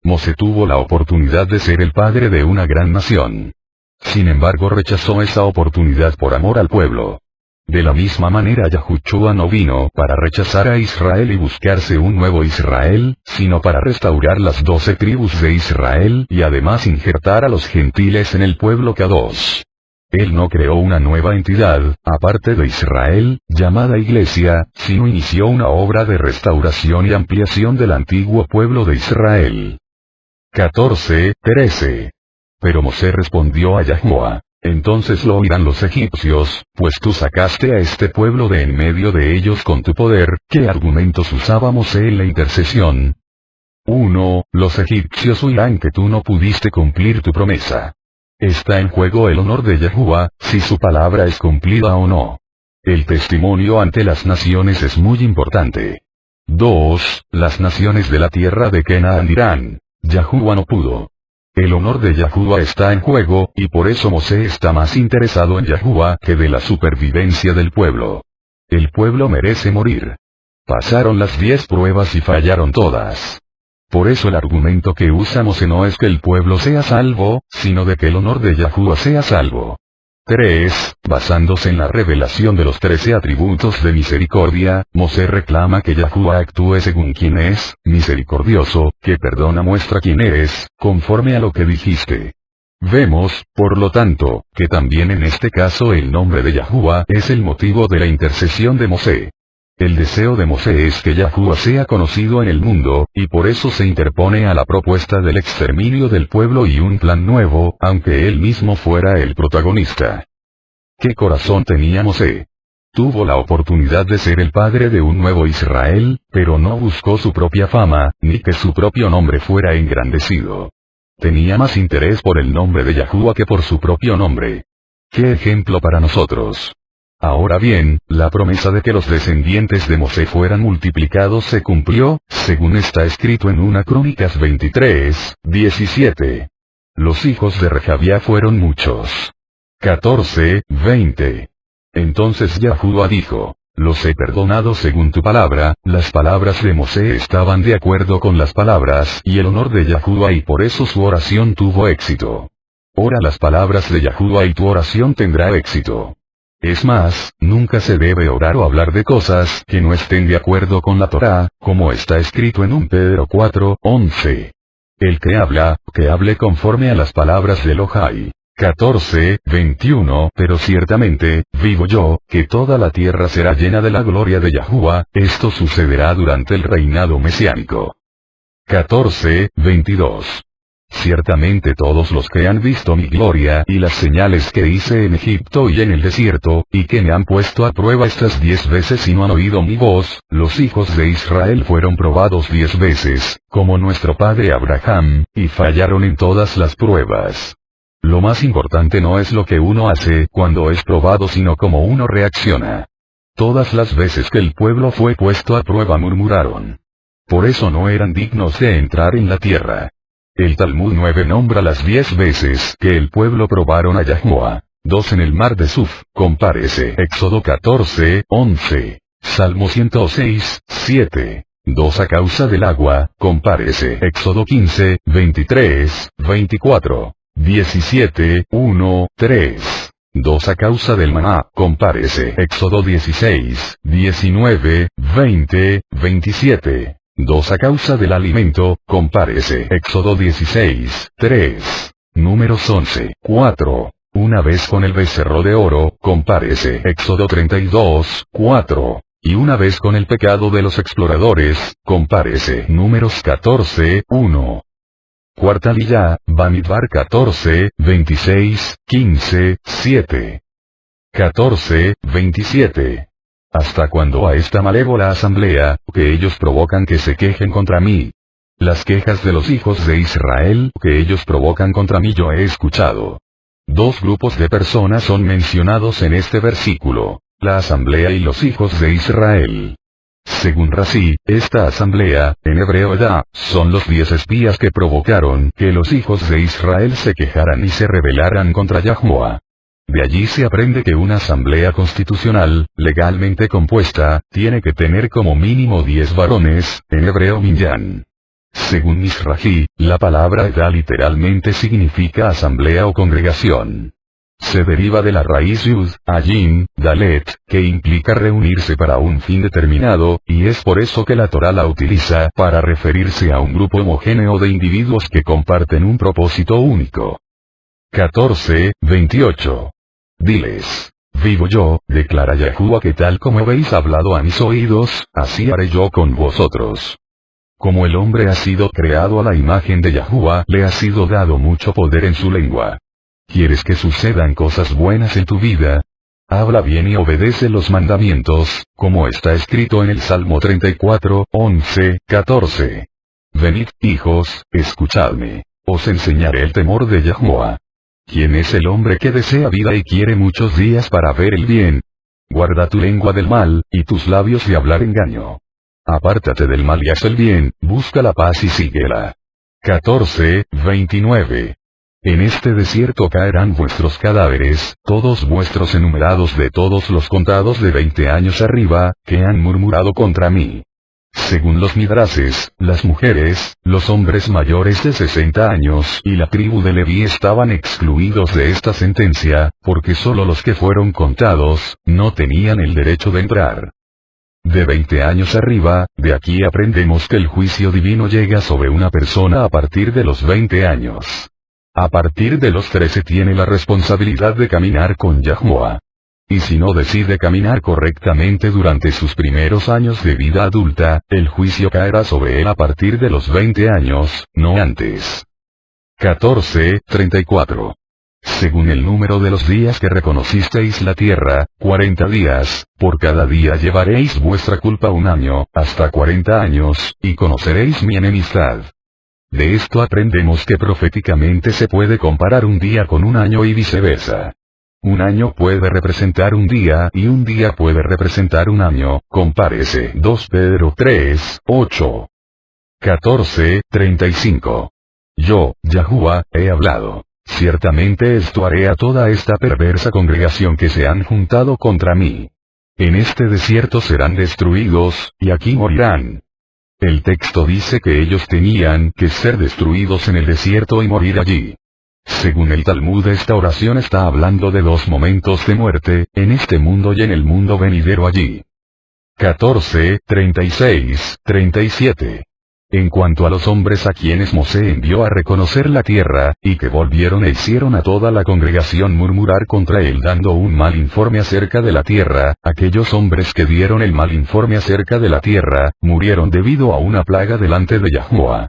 Speaker 1: Mosé tuvo la oportunidad de ser el padre de una gran nación. Sin embargo rechazó esa oportunidad por amor al pueblo. De la misma manera Yahushua no vino para rechazar a Israel y buscarse un nuevo Israel, sino para restaurar las 12 tribus de Israel y además injertar a los gentiles en el pueblo Kadosh. Él no creó una nueva entidad, aparte de Israel, llamada Iglesia, sino inició una obra de restauración y ampliación del antiguo pueblo de Israel. 14:13. Pero Mosé respondió a Yahuwah: entonces lo oirán los egipcios, pues tú sacaste a este pueblo de en medio de ellos con tu poder. ¿Qué argumentos usaba Mosé en la intercesión? 1. Los egipcios oirán que tú no pudiste cumplir tu promesa. Está en juego el honor de Yahuwah, si su palabra es cumplida o no. El testimonio ante las naciones es muy importante. 2. Las naciones de la tierra de Canaán dirán: Yahuwah no pudo. El honor de Yahuwah está en juego, y por eso Mosé está más interesado en Yahuwah que de la supervivencia del pueblo. El pueblo merece morir. Pasaron las 10 pruebas y fallaron todas. Por eso el argumento que usa Mosé no es que el pueblo sea salvo, sino de que el honor de Yahuwah sea salvo. 3. Basándose en la revelación de los 13 atributos de misericordia, Mosé reclama que Yahuwah actúe según quien es, misericordioso, que perdona, muestra quién eres, conforme a lo que dijiste. Vemos, por lo tanto, que también en este caso el nombre de Yahuwah es el motivo de la intercesión de Mosé. El deseo de Mosé es que Yahuwah sea conocido en el mundo, y por eso se interpone a la propuesta del exterminio del pueblo y un plan nuevo, aunque él mismo fuera el protagonista. ¿Qué corazón tenía Mosé? Tuvo la oportunidad de ser el padre de un nuevo Israel, pero no buscó su propia fama, ni que su propio nombre fuera engrandecido. Tenía más interés por el nombre de Yahuwah que por su propio nombre. ¿Qué ejemplo para nosotros? Ahora bien, la promesa de que los descendientes de Mosé fueran multiplicados se cumplió, según está escrito en 1 Crónicas 23:17. Los hijos de Rehabiah fueron muchos. 14:20. Entonces Yahuwah dijo: los he perdonado según tu palabra. Las palabras de Mosé estaban de acuerdo con las palabras y el honor de Yahuwah, y por eso su oración tuvo éxito. Ora las palabras de Yahuwah y tu oración tendrá éxito. Es más, nunca se debe orar o hablar de cosas que no estén de acuerdo con la Torá, como está escrito en 1 Pedro 4:11. El que hable conforme a las palabras de Elohai. 14:21. Pero ciertamente, digo yo, que toda la tierra será llena de la gloria de Yahuwah. Esto sucederá durante el reinado mesiánico. 14:22. Ciertamente todos los que han visto mi gloria y las señales que hice en Egipto y en el desierto, y que me han puesto a prueba estas 10 veces y no han oído mi voz, los hijos de Israel fueron probados 10 veces, como nuestro padre Abraham, y fallaron en todas las pruebas. Lo más importante no es lo que uno hace cuando es probado, sino cómo uno reacciona. Todas las veces que el pueblo fue puesto a prueba murmuraron. Por eso no eran dignos de entrar en la tierra. El Talmud 9 nombra las 10 veces que el pueblo probaron a Yahuwah. 2 en el mar de Suf, compárese Éxodo 14:11. Salmo 106:7. 2 a causa del agua, compárese Éxodo 15:23-24. 17:1-3. 2 a causa del maná, compárese Éxodo 16:19-20-27. 2 a causa del alimento, compárese Éxodo 16:3. Números 11:4. Una vez con el becerro de oro, compárese Éxodo 32:4. Y una vez con el pecado de los exploradores, compárese Números 14:1. Cuarta liyá, Bamidbar 14:26-15-7. 14:27. ¿Hasta cuándo a esta malévola asamblea, que ellos provocan que se quejen contra mí? Las quejas de los hijos de Israel que ellos provocan contra mí yo he escuchado. Dos grupos de personas son mencionados en este versículo, la asamblea y los hijos de Israel. Según Rashi, esta asamblea, en hebreo Edá, son los 10 espías que provocaron que los hijos de Israel se quejaran y se rebelaran contra Yahuwah. De allí se aprende que una asamblea constitucional, legalmente compuesta, tiene que tener como mínimo 10 varones, en hebreo minyan. Según Mizrahi, la palabra Edá literalmente significa asamblea o congregación. Se deriva de la raíz Yud, Ayin, Dalet, que implica reunirse para un fin determinado, y es por eso que la Torá la utiliza para referirse a un grupo homogéneo de individuos que comparten un propósito único. 14:28. Diles: vivo yo, declara Yahuwah, que tal como habéis hablado a mis oídos, así haré yo con vosotros. Como el hombre ha sido creado a la imagen de Yahuwah, le ha sido dado mucho poder en su lengua. ¿Quieres que sucedan cosas buenas en tu vida? Habla bien y obedece los mandamientos, como está escrito en el Salmo 34:11-14. Venid, hijos, escuchadme. Os enseñaré el temor de Yahuwah. ¿Quién es el hombre que desea vida y quiere muchos días para ver el bien? Guarda tu lengua del mal, y tus labios de hablar engaño. Apártate del mal y haz el bien, busca la paz y síguela. 14:29. En este desierto caerán vuestros cadáveres, todos vuestros enumerados de todos los contados de 20 años arriba, que han murmurado contra mí. Según los midrases, las mujeres, los hombres mayores de 60 años y la tribu de Leví estaban excluidos de esta sentencia, porque solo los que fueron contados, no tenían el derecho de entrar. De 20 años arriba, de aquí aprendemos que el juicio divino llega sobre una persona a partir de los 20 años. A partir de los 13 tiene la responsabilidad de caminar con Yahuwah. Y si no decide caminar correctamente durante sus primeros años de vida adulta, el juicio caerá sobre él a partir de los 20 años, no antes. 14:34. Según el número de los días que reconocisteis la tierra, 40 días, por cada día llevaréis vuestra culpa 1 año, hasta 40 años, y conoceréis mi enemistad. De esto aprendemos que proféticamente se puede comparar un día con un año y viceversa. Un año puede representar un día y un día puede representar un año, compárese 2 Pedro 3:8. 14:35. Yo, Yahuwah, he hablado. Ciertamente esto haré a toda esta perversa congregación que se han juntado contra mí. En este desierto serán destruidos, y aquí morirán. El texto dice que ellos tenían que ser destruidos en el desierto y morir allí. Según el Talmud, esta oración está hablando de 2 momentos de muerte, en este mundo y en el mundo venidero allí. 14:36-37. En cuanto a los hombres a quienes Mosé envió a reconocer la tierra, y que volvieron e hicieron a toda la congregación murmurar contra él dando un mal informe acerca de la tierra, aquellos hombres que dieron el mal informe acerca de la tierra, murieron debido a una plaga delante de Yahuwah.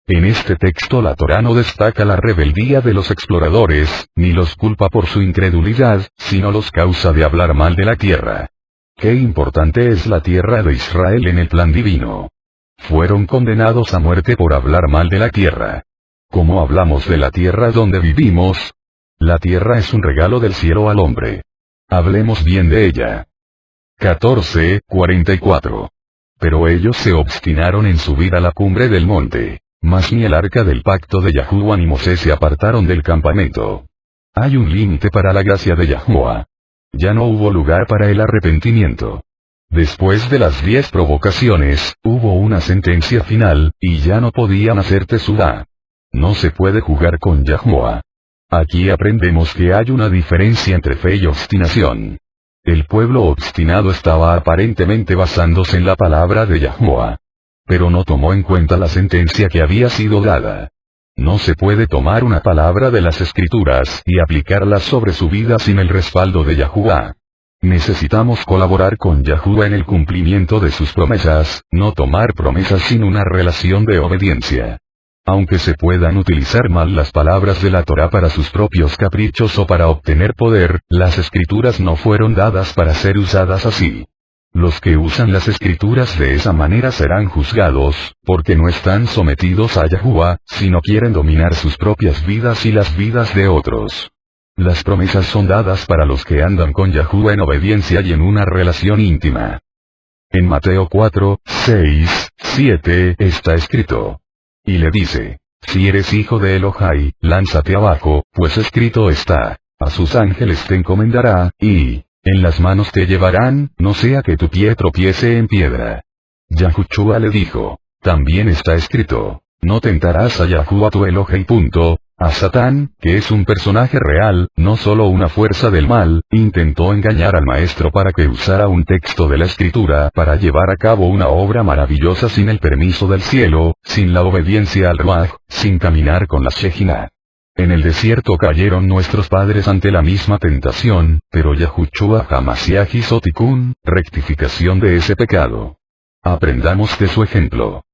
Speaker 1: En este texto la Torá no destaca la rebeldía de los exploradores, ni los culpa por su incredulidad, sino los causa de hablar mal de la tierra. Qué importante es la tierra de Israel en el plan divino. Fueron condenados a muerte por hablar mal de la tierra. ¿Cómo hablamos de la tierra donde vivimos? La tierra es un regalo del cielo al hombre. Hablemos bien de ella. 14:44. Pero ellos se obstinaron en subir a la cumbre del monte. Mas ni el arca del pacto de Yahuwah ni Mosé se apartaron del campamento. Hay un límite para la gracia de Yahuwah. Ya no hubo lugar para el arrepentimiento. Después de las 10 provocaciones, hubo una sentencia final, y ya no podían hacer teshuva. No se puede jugar con Yahuwah. Aquí aprendemos que hay una diferencia entre fe y obstinación. El pueblo obstinado estaba aparentemente basándose en la palabra de Yahuwah. Pero no tomó en cuenta la sentencia que había sido dada. No se puede tomar una palabra de las Escrituras y aplicarla sobre su vida sin el respaldo de Yahuwah. Necesitamos colaborar con Yahuwah en el cumplimiento de sus promesas, no tomar promesas sin una relación de obediencia. Aunque se puedan utilizar mal las palabras de la Torá para sus propios caprichos o para obtener poder, las Escrituras no fueron dadas para ser usadas así. Los que usan las escrituras de esa manera serán juzgados, porque no están sometidos a Yahuwah, sino quieren dominar sus propias vidas y las vidas de otros. Las promesas son dadas para los que andan con Yahuwah en obediencia y en una relación íntima. En Mateo 4, 6, 7 está escrito. Y le dice, si eres hijo de Elohai, lánzate abajo, pues escrito está, a sus ángeles te encomendará, y en las manos te llevarán, no sea que tu pie tropiece en piedra. Yahushua le dijo, también está escrito, no tentarás a Yahuwah tu Elohai. A Satán, que es un personaje real, no solo una fuerza del mal, intentó engañar al maestro para que usara un texto de la escritura para llevar a cabo una obra maravillosa sin el permiso del cielo, sin la obediencia al Ruach, sin caminar con la Shejinah. En el desierto cayeron nuestros padres ante la misma tentación, pero Yahushua Hamashiach hizo tikún, rectificación de ese pecado. Aprendamos de su ejemplo.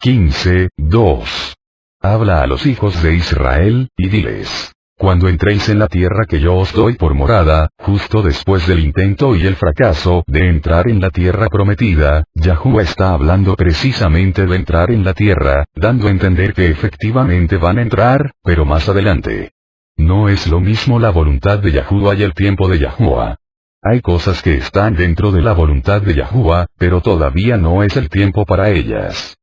Speaker 1: 15:2. Habla a los hijos de Israel, y diles, cuando entréis en la tierra que yo os doy por morada, justo después del intento y el fracaso de entrar en la tierra prometida, Yahuwah está hablando precisamente de entrar en la tierra, dando a entender que efectivamente van a entrar, pero más adelante. No es lo mismo la voluntad de Yahuwah y el tiempo de Yahuwah. Hay cosas que están dentro de la voluntad de Yahuwah, pero todavía no es el tiempo para ellas.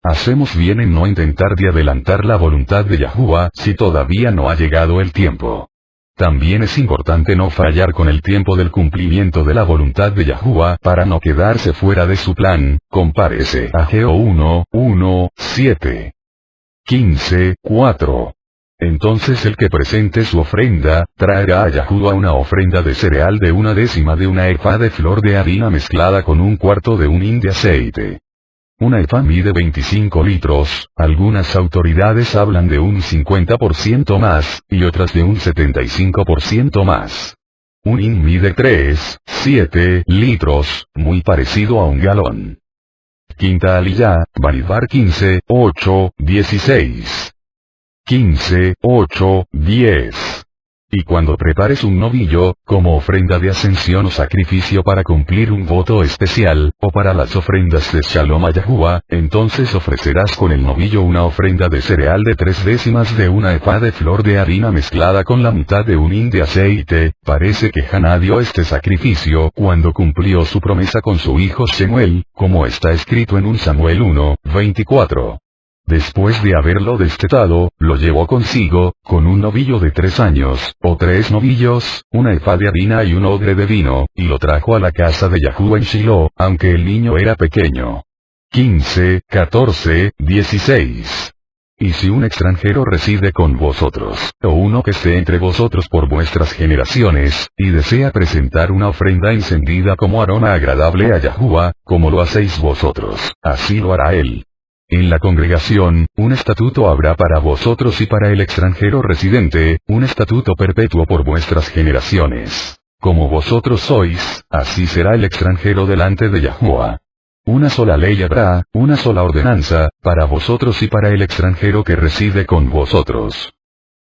Speaker 1: Hacemos bien en no intentar de adelantar la voluntad de Yahuwah si todavía no ha llegado el tiempo. También es importante no fallar con el tiempo del cumplimiento de la voluntad de Yahuwah para no quedarse fuera de su plan, compárese a Ageo 1:7. 15:4. Entonces el que presente su ofrenda, traerá a Yahuwah una ofrenda de cereal de 1/10 de una efa de flor de harina mezclada con 1/4 de un hin de aceite. Una efa mide 25 litros, algunas autoridades hablan de un 50% más, y otras de un 75% más. Un hin mide 3,7 litros, muy parecido a un galón. Quinta aliyá, Bamidbar 15:8-16. 15:8-10. Y cuando prepares un novillo, como ofrenda de ascensión o sacrificio para cumplir un voto especial, o para las ofrendas de Shalom a Yahuwah, entonces ofrecerás con el novillo una ofrenda de cereal de 3/10 de una efa de flor de harina mezclada con la mitad de un hin de aceite. Parece que Haná dio este sacrificio cuando cumplió su promesa con su hijo Shemuel, como está escrito en 1 Samuel 1:24. Después de haberlo destetado, lo llevó consigo, con un novillo de 3 años, o 3 novillos, una efa de harina y un odre de vino, y lo trajo a la casa de Yahuwah en Shilo, aunque el niño era pequeño. 15:14-16. Y si un extranjero reside con vosotros, o uno que esté entre vosotros por vuestras generaciones, y desea presentar una ofrenda encendida como aroma agradable a Yahuwah, como lo hacéis vosotros, así lo hará él. En la congregación, un estatuto habrá para vosotros y para el extranjero residente, un estatuto perpetuo por vuestras generaciones. Como vosotros sois, así será el extranjero delante de Yahuwah. Una sola ley habrá, una sola ordenanza, para vosotros y para el extranjero que reside con vosotros.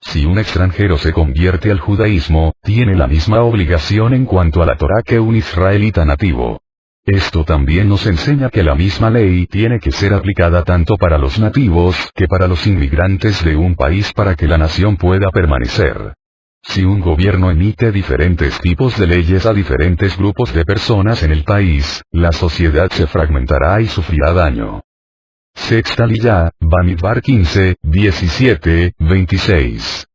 Speaker 1: Si un extranjero se convierte al judaísmo, tiene la misma obligación en cuanto a la Torá que un israelita nativo. Esto también nos enseña que la misma ley tiene que ser aplicada tanto para los nativos que para los inmigrantes de un país para que la nación pueda permanecer. Si un gobierno emite diferentes tipos de leyes a diferentes grupos de personas en el país, la sociedad se fragmentará y sufrirá daño. Sexta aliyá, Bamidbar 15:17-26.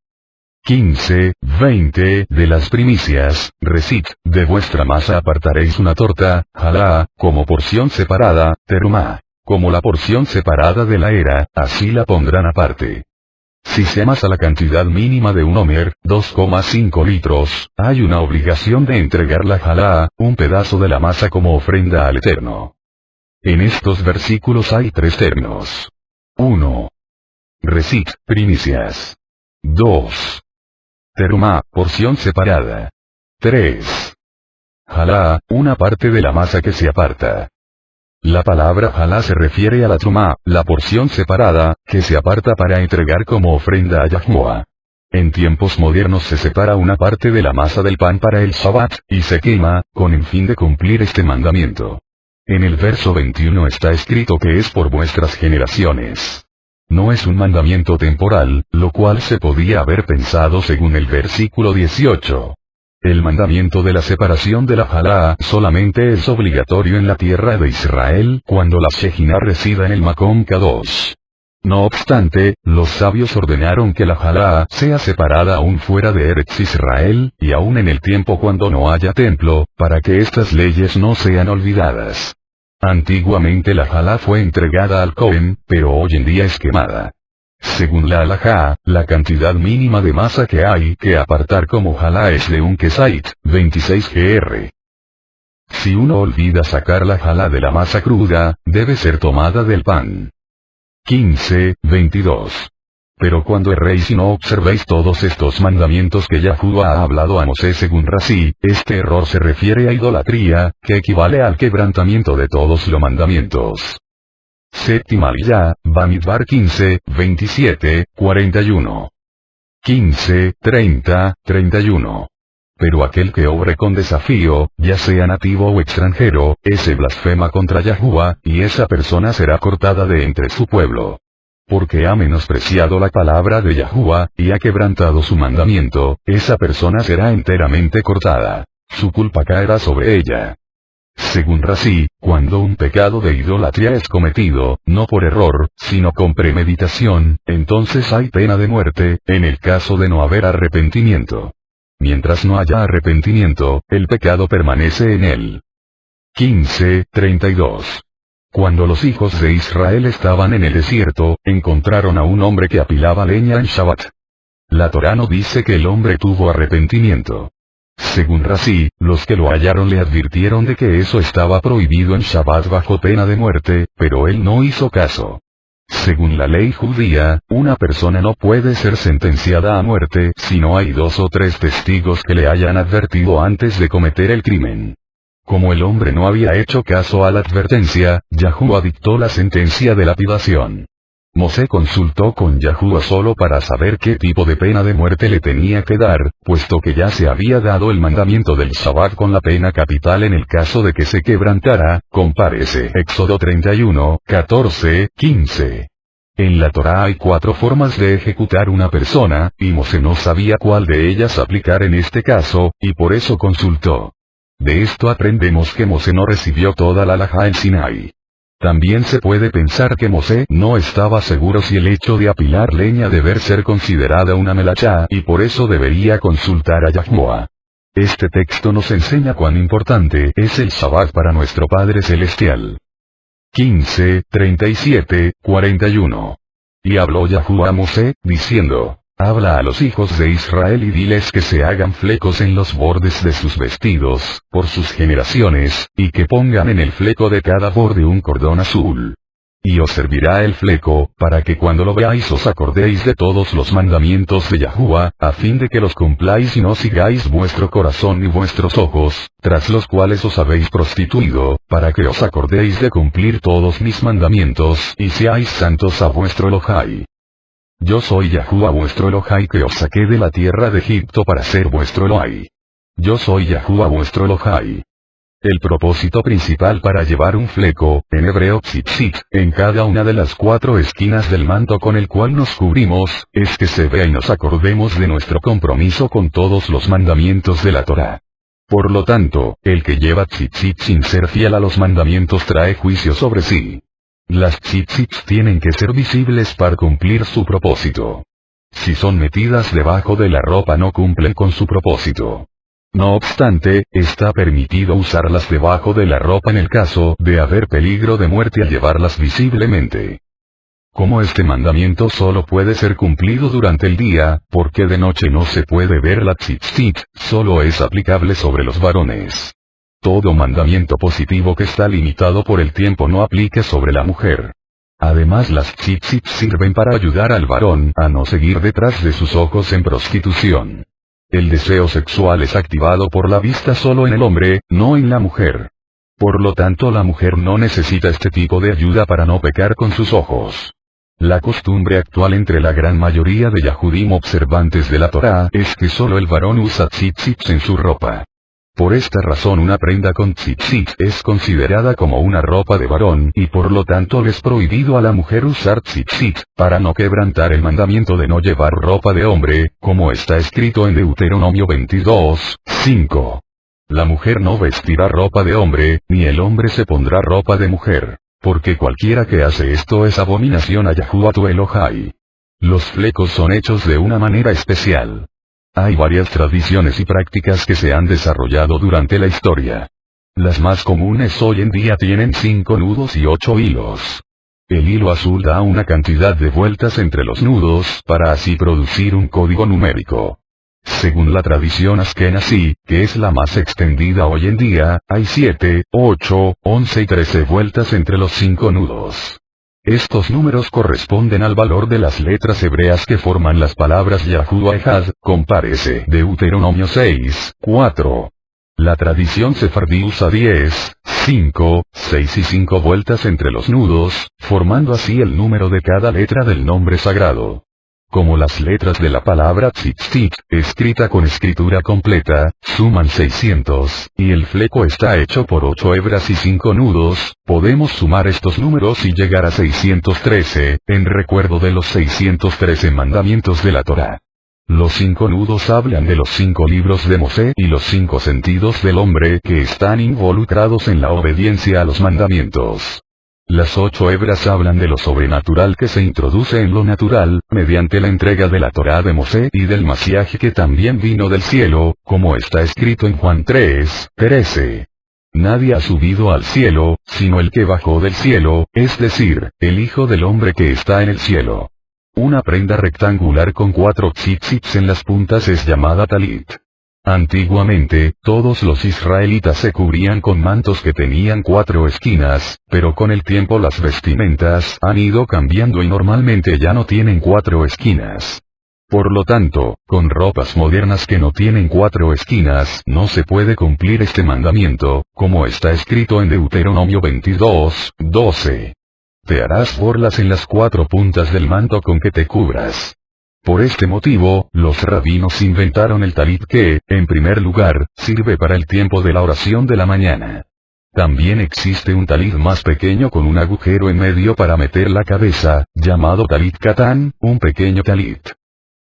Speaker 1: 15:20 de las primicias, recit, de vuestra masa apartaréis una torta, jalá, como porción separada, terumá, como la porción separada de la era, así la pondrán aparte. Si se amasa la cantidad mínima de un homer, 2,5 litros, hay una obligación de entregar la jalá, un pedazo de la masa como ofrenda al Eterno. En estos versículos hay 3 términos. 1. Recit, primicias. 2. Terumá, porción separada. 3. Jalá, una parte de la masa que se aparta. La palabra jalá se refiere a la trumá, la porción separada, que se aparta para entregar como ofrenda a Yahuwah. En tiempos modernos se separa una parte de la masa del pan para el Shabbat, y se quema, con el fin de cumplir este mandamiento. En el verso 21 está escrito que es por vuestras generaciones. No es un mandamiento temporal, lo cual se podía haber pensado según el versículo 18. El mandamiento de la separación de la halá solamente es obligatorio en la tierra de Israel cuando la Shejinah resida en el Makom Kadosh. No obstante, los sabios ordenaron que la halá sea separada aún fuera de Eretz Israel, y aún en el tiempo cuando no haya templo, para que estas leyes no sean olvidadas. Antiguamente la halá fue entregada al Cohen, pero hoy en día es quemada. Según la halajá, la cantidad mínima de masa que hay que apartar como halá es de un kesait, 26 gr. Si uno olvida sacar la halá de la masa cruda, debe ser tomada del pan. 15:22. Pero cuando erréis y no observéis todos estos mandamientos que Yahuwah ha hablado a Mosé según Rasí, este error se refiere a idolatría, que equivale al quebrantamiento de todos los mandamientos. Séptima Aliyá, Bamidbar 15:27-41. 15:30-31. Pero aquel que obre con desafío, ya sea nativo o extranjero, ese blasfema contra Yahuwah, y esa persona será cortada de entre su pueblo. Porque ha menospreciado la palabra de Yahuwah, y ha quebrantado su mandamiento, esa persona será enteramente cortada. Su culpa caerá sobre ella. Según Rasí, cuando un pecado de idolatría es cometido, no por error, sino con premeditación, entonces hay pena de muerte, en el caso de no haber arrepentimiento. Mientras no haya arrepentimiento, el pecado permanece en él. 15:32. Cuando los hijos de Israel estaban en el desierto, encontraron a un hombre que apilaba leña en Shabbat. La Torá no dice que el hombre tuvo arrepentimiento. Según Rasí, los que lo hallaron le advirtieron de que eso estaba prohibido en Shabbat bajo pena de muerte, pero él no hizo caso. Según la ley judía, una persona no puede ser sentenciada a muerte si no hay 2 o 3 testigos que le hayan advertido antes de cometer el crimen. Como el hombre no había hecho caso a la advertencia, Yahuwah dictó la sentencia de lapidación. Mosé consultó con Yahuwah solo para saber qué tipo de pena de muerte le tenía que dar, puesto que ya se había dado el mandamiento del Shabbat con la pena capital en el caso de que se quebrantara, compárese Éxodo 31, 14, 15. En la Torá hay 4 formas de ejecutar una persona, y Mosé no sabía cuál de ellas aplicar en este caso, y por eso consultó. De esto aprendemos que Mosé no recibió toda la halajá en Sinai. También se puede pensar que Mosé no estaba seguro si el hecho de apilar leña debe ser considerada una melachá y por eso debería consultar a Yahuwah. Este texto nos enseña cuán importante es el Shabbat para nuestro Padre Celestial. 15:37-41. Y habló Yahuwah a Mosé, diciendo, habla a los hijos de Israel y diles que se hagan flecos en los bordes de sus vestidos, por sus generaciones, y que pongan en el fleco de cada borde un cordón azul. Y os servirá el fleco, para que cuando lo veáis os acordéis de todos los mandamientos de Yahuwah, a fin de que los cumpláis y no sigáis vuestro corazón y vuestros ojos, tras los cuales os habéis prostituido, para que os acordéis de cumplir todos mis mandamientos, y seáis santos a vuestro Elohai. Yo soy Yahuwah vuestro Elohai que os saqué de la tierra de Egipto para ser vuestro Elohai. Yo soy Yahuwah vuestro Elohai. El propósito principal para llevar un fleco, en hebreo tzitzit, en cada una de las 4 esquinas del manto con el cual nos cubrimos, es que se vea y nos acordemos de nuestro compromiso con todos los mandamientos de la Torá. Por lo tanto, el que lleva tzitzit sin ser fiel a los mandamientos trae juicio sobre sí. Las tzitzits tienen que ser visibles para cumplir su propósito. Si son metidas debajo de la ropa no cumplen con su propósito. No obstante, está permitido usarlas debajo de la ropa en el caso de haber peligro de muerte al llevarlas visiblemente. Como este mandamiento solo puede ser cumplido durante el día, porque de noche no se puede ver la tzitzit, solo es aplicable sobre los varones. Todo mandamiento positivo que está limitado por el tiempo no aplica sobre la mujer. Además las tzitzit sirven para ayudar al varón a no seguir detrás de sus ojos en prostitución. El deseo sexual es activado por la vista solo en el hombre, no en la mujer. Por lo tanto la mujer no necesita este tipo de ayuda para no pecar con sus ojos. La costumbre actual entre la gran mayoría de Yahudim observantes de la Torá es que solo el varón usa tzitzit en su ropa. Por esta razón una prenda con tzitzit es considerada como una ropa de varón y por lo tanto le es prohibido a la mujer usar tzitzit, para no quebrantar el mandamiento de no llevar ropa de hombre, como está escrito en Deuteronomio 22:5. La mujer no vestirá ropa de hombre, ni el hombre se pondrá ropa de mujer. Porque cualquiera que hace esto es abominación a Yahuwah tu Elohai. Los flecos son hechos de una manera especial. Hay varias tradiciones y prácticas que se han desarrollado durante la historia. Las más comunes hoy en día tienen 5 nudos y 8 hilos. El hilo azul da una cantidad de vueltas entre los nudos para así producir un código numérico. Según la tradición Askenazí, que es la más extendida hoy en día, hay 7, 8, 11 y 13 vueltas entre los 5 nudos. Estos números corresponden al valor de las letras hebreas que forman las palabras Yahuwah Ejad, compárese Deuteronomio 6:4. La tradición sefardí usa 10, 5, 6 y 5 vueltas entre los nudos, formando así el número de cada letra del nombre sagrado. Como las letras de la palabra tzitzit, escrita con escritura completa, suman 600, y el fleco está hecho por 8 hebras y 5 nudos, podemos sumar estos números y llegar a 613, en recuerdo de los 613 mandamientos de la Torá. Los 5 nudos hablan de los 5 libros de Mosé y los 5 sentidos del hombre que están involucrados en la obediencia a los mandamientos. Las 8 hebras hablan de lo sobrenatural que se introduce en lo natural, mediante la entrega de la Torá de Mosé y del Masiaj que también vino del cielo, como está escrito en Juan 3:13. Nadie ha subido al cielo, sino el que bajó del cielo, es decir, el Hijo del Hombre que está en el cielo. Una prenda rectangular con 4 tzitzits en las puntas es llamada talit. Antiguamente, todos los israelitas se cubrían con mantos que tenían 4 esquinas, pero con el tiempo las vestimentas han ido cambiando y normalmente ya no tienen 4 esquinas. Por lo tanto, con ropas modernas que no tienen 4 esquinas no se puede cumplir este mandamiento, como está escrito en Deuteronomio 22:12. Te harás borlas en las 4 puntas del manto con que te cubras. Por este motivo, los rabinos inventaron el talit que, en primer lugar, sirve para el tiempo de la oración de la mañana. También existe un talit más pequeño con un agujero en medio para meter la cabeza, llamado talit katán, un pequeño talit.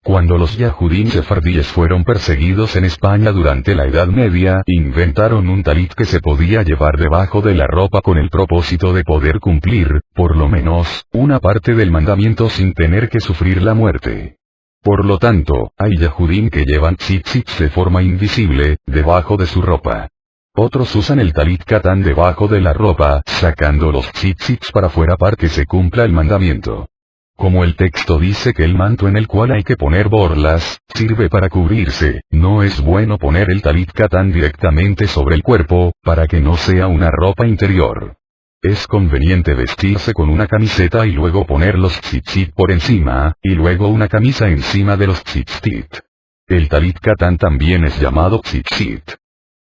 Speaker 1: Cuando los Yahudim sefardíes fueron perseguidos en España durante la Edad Media, inventaron un talit que se podía llevar debajo de la ropa con el propósito de poder cumplir, por lo menos, una parte del mandamiento sin tener que sufrir la muerte. Por lo tanto, hay Yahudim que llevan tzitzits de forma invisible, debajo de su ropa. Otros usan el talit katán debajo de la ropa, sacando los tzitzits para fuera para que se cumpla el mandamiento. Como el texto dice que el manto en el cual hay que poner borlas, sirve para cubrirse, no es bueno poner el talit katán directamente sobre el cuerpo, para que no sea una ropa interior. Es conveniente vestirse con una camiseta y luego poner los tzitzit por encima, y luego una camisa encima de los tzitzit. El talit katán también es llamado tzitzit.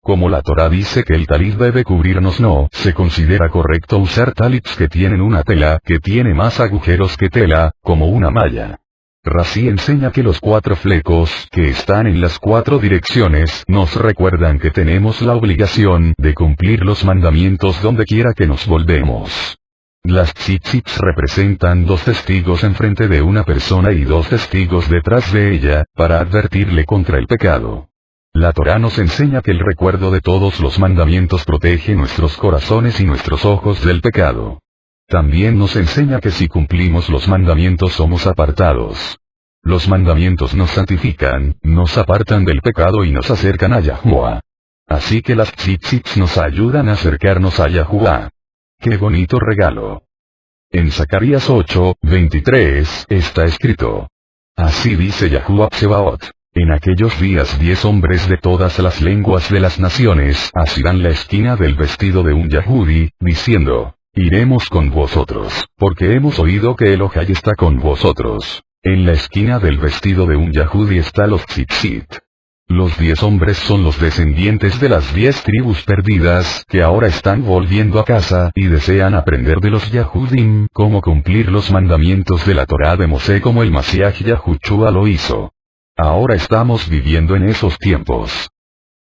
Speaker 1: Como la Torá dice que el talit debe cubrirnos, no se considera correcto usar talits que tienen una tela que tiene más agujeros que tela, como una malla. Rashi enseña que los 4 flecos que están en las 4 direcciones nos recuerdan que tenemos la obligación de cumplir los mandamientos donde quiera que nos volvemos. Las tzitzits representan 2 testigos enfrente de una persona y 2 testigos detrás de ella, para advertirle contra el pecado. La Torá nos enseña que el recuerdo de todos los mandamientos protege nuestros corazones y nuestros ojos del pecado. También nos enseña que si cumplimos los mandamientos somos apartados. Los mandamientos nos santifican, nos apartan del pecado y nos acercan a Yahuwah. Así que las tzitzits nos ayudan a acercarnos a Yahuwah. ¡Qué bonito regalo! En Zacarías 8:23 está escrito: Así dice Yahuwah Tsebaot. En aquellos días 10 hombres de todas las lenguas de las naciones asirán la esquina del vestido de un Yahudi, diciendo: Iremos con vosotros, porque hemos oído que Elohai está con vosotros. En la esquina del vestido de un Yahudi está los tzitzit. Los 10 hombres son los descendientes de las 10 tribus perdidas que ahora están volviendo a casa y desean aprender de los Yahudim cómo cumplir los mandamientos de la Torá de Mosé como el Mashiach Yahushua lo hizo. Ahora estamos viviendo en esos tiempos.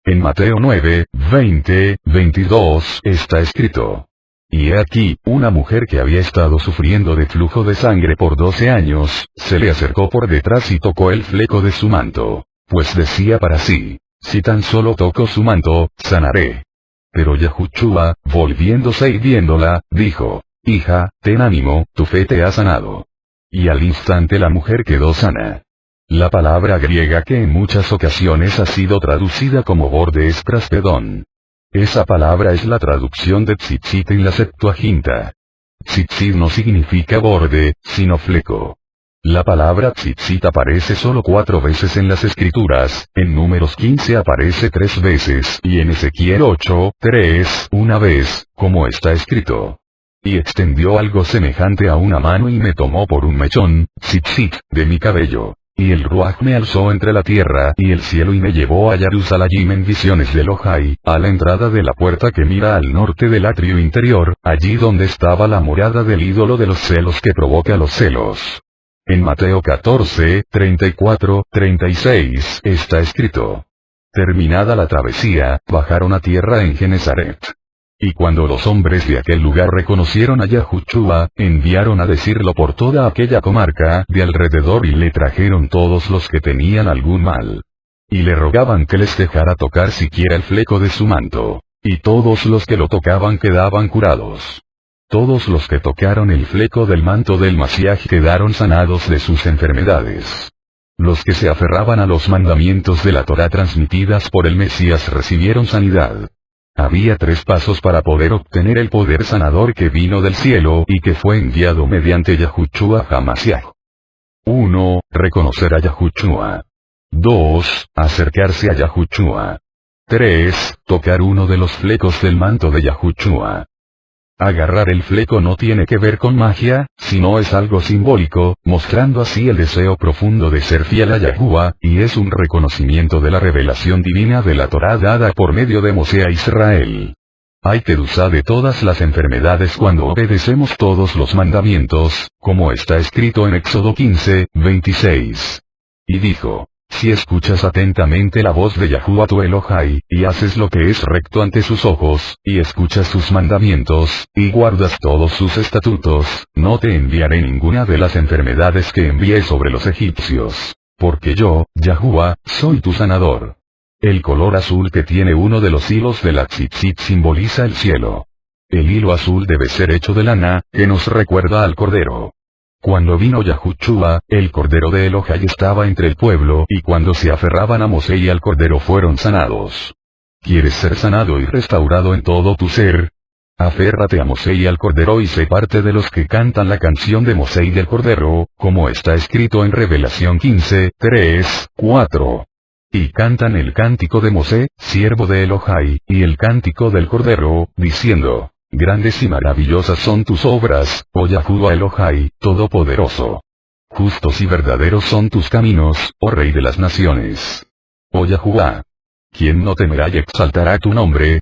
Speaker 1: En Mateo 9, 20, 22 está escrito. Y he aquí, una mujer que había estado sufriendo de flujo de sangre por 12 años, se le acercó por detrás y tocó el fleco de su manto. Pues decía para sí, si tan solo toco su manto, sanaré. Pero Yahushua, volviéndose y viéndola, dijo, hija, ten ánimo, tu fe te ha sanado. Y al instante la mujer quedó sana. La palabra griega que en muchas ocasiones ha sido traducida como borde es praspedón. Esa palabra es la traducción de tzitzit en la Septuaginta. Tzitzit no significa borde, sino fleco. La palabra tzitzit aparece solo 4 veces en las escrituras, en Números 15 aparece 3 veces y en Ezequiel 8, 3, una vez, como está escrito. Y extendió algo semejante a una mano y me tomó por un mechón, tzitzit, de mi cabello. Y el Ruaj me alzó entre la tierra y el cielo y me llevó a Jerusalén en visiones del Ojai, a la entrada de la puerta que mira al norte del atrio interior, allí donde estaba la morada del ídolo de los celos que provoca los celos. En Mateo 14, 34, 36 está escrito. Terminada la travesía, bajaron a tierra en Genezaret. Y cuando los hombres de aquel lugar reconocieron a Yahushua, enviaron a decirlo por toda aquella comarca de alrededor y le trajeron todos los que tenían algún mal. Y le rogaban que les dejara tocar siquiera el fleco de su manto. Y todos los que lo tocaban quedaban curados. Todos los que tocaron el fleco del manto del Mashiach quedaron sanados de sus enfermedades. Los que se aferraban a los mandamientos de la Torá transmitidas por el Mesías recibieron sanidad. Había 3 pasos para poder obtener el poder sanador que vino del cielo y que fue enviado mediante Yahushua HaMashiach. 1. Reconocer a Yahushua. 2. Acercarse a Yahushua. 3. Tocar uno de los flecos del manto de Yahushua. Agarrar el fleco no tiene que ver con magia, sino es algo simbólico, mostrando así el deseo profundo de ser fiel a Yahuwah, y es un reconocimiento de la revelación divina de la Torá dada por medio de Mosé a Israel. Hay kedusá de todas las enfermedades cuando obedecemos todos los mandamientos, como está escrito en Éxodo 15, 26. Y dijo. Si escuchas atentamente la voz de Yahuwah tu Elohai, y haces lo que es recto ante sus ojos, y escuchas sus mandamientos, y guardas todos sus estatutos, no te enviaré ninguna de las enfermedades que envié sobre los egipcios. Porque yo, Yahuwah, soy tu sanador. El color azul que tiene uno de los hilos de la tzitzit simboliza el cielo. El hilo azul debe ser hecho de lana, que nos recuerda al cordero. Cuando vino Yahushua, el cordero de Elohai estaba entre el pueblo y cuando se aferraban a Mosé y al cordero fueron sanados. ¿Quieres ser sanado y restaurado en todo tu ser? Aférrate a Mosé y al cordero y sé parte de los que cantan la canción de Mosé y del cordero, como está escrito en Revelación 15, 3, 4. Y cantan el cántico de Mosé, siervo de Elohai, y el cántico del cordero, diciendo. Grandes y maravillosas son tus obras, oh Yahuwah Elohai, Todopoderoso. Justos y verdaderos son tus caminos, oh Rey de las naciones. Oh Yahuwah. ¿Quién no temerá y exaltará tu nombre?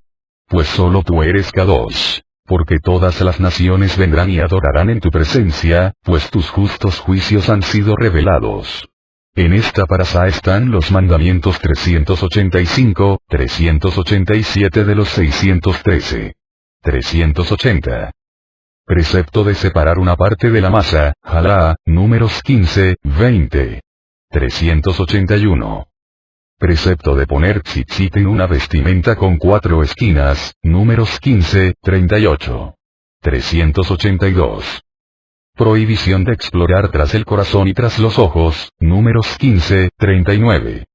Speaker 1: Pues solo tú eres Kadosh. Porque todas las naciones vendrán y adorarán en tu presencia, pues tus justos juicios han sido revelados. En esta parasá están los mandamientos 385, 387 de los 613. 380. Precepto de separar una parte de la masa, Jalá, Números 15, 20. 381. Precepto de poner tzitzit en una vestimenta con 4 esquinas, Números 15, 38. 382. Prohibición de explorar tras el corazón y tras los ojos, Números 15, 39.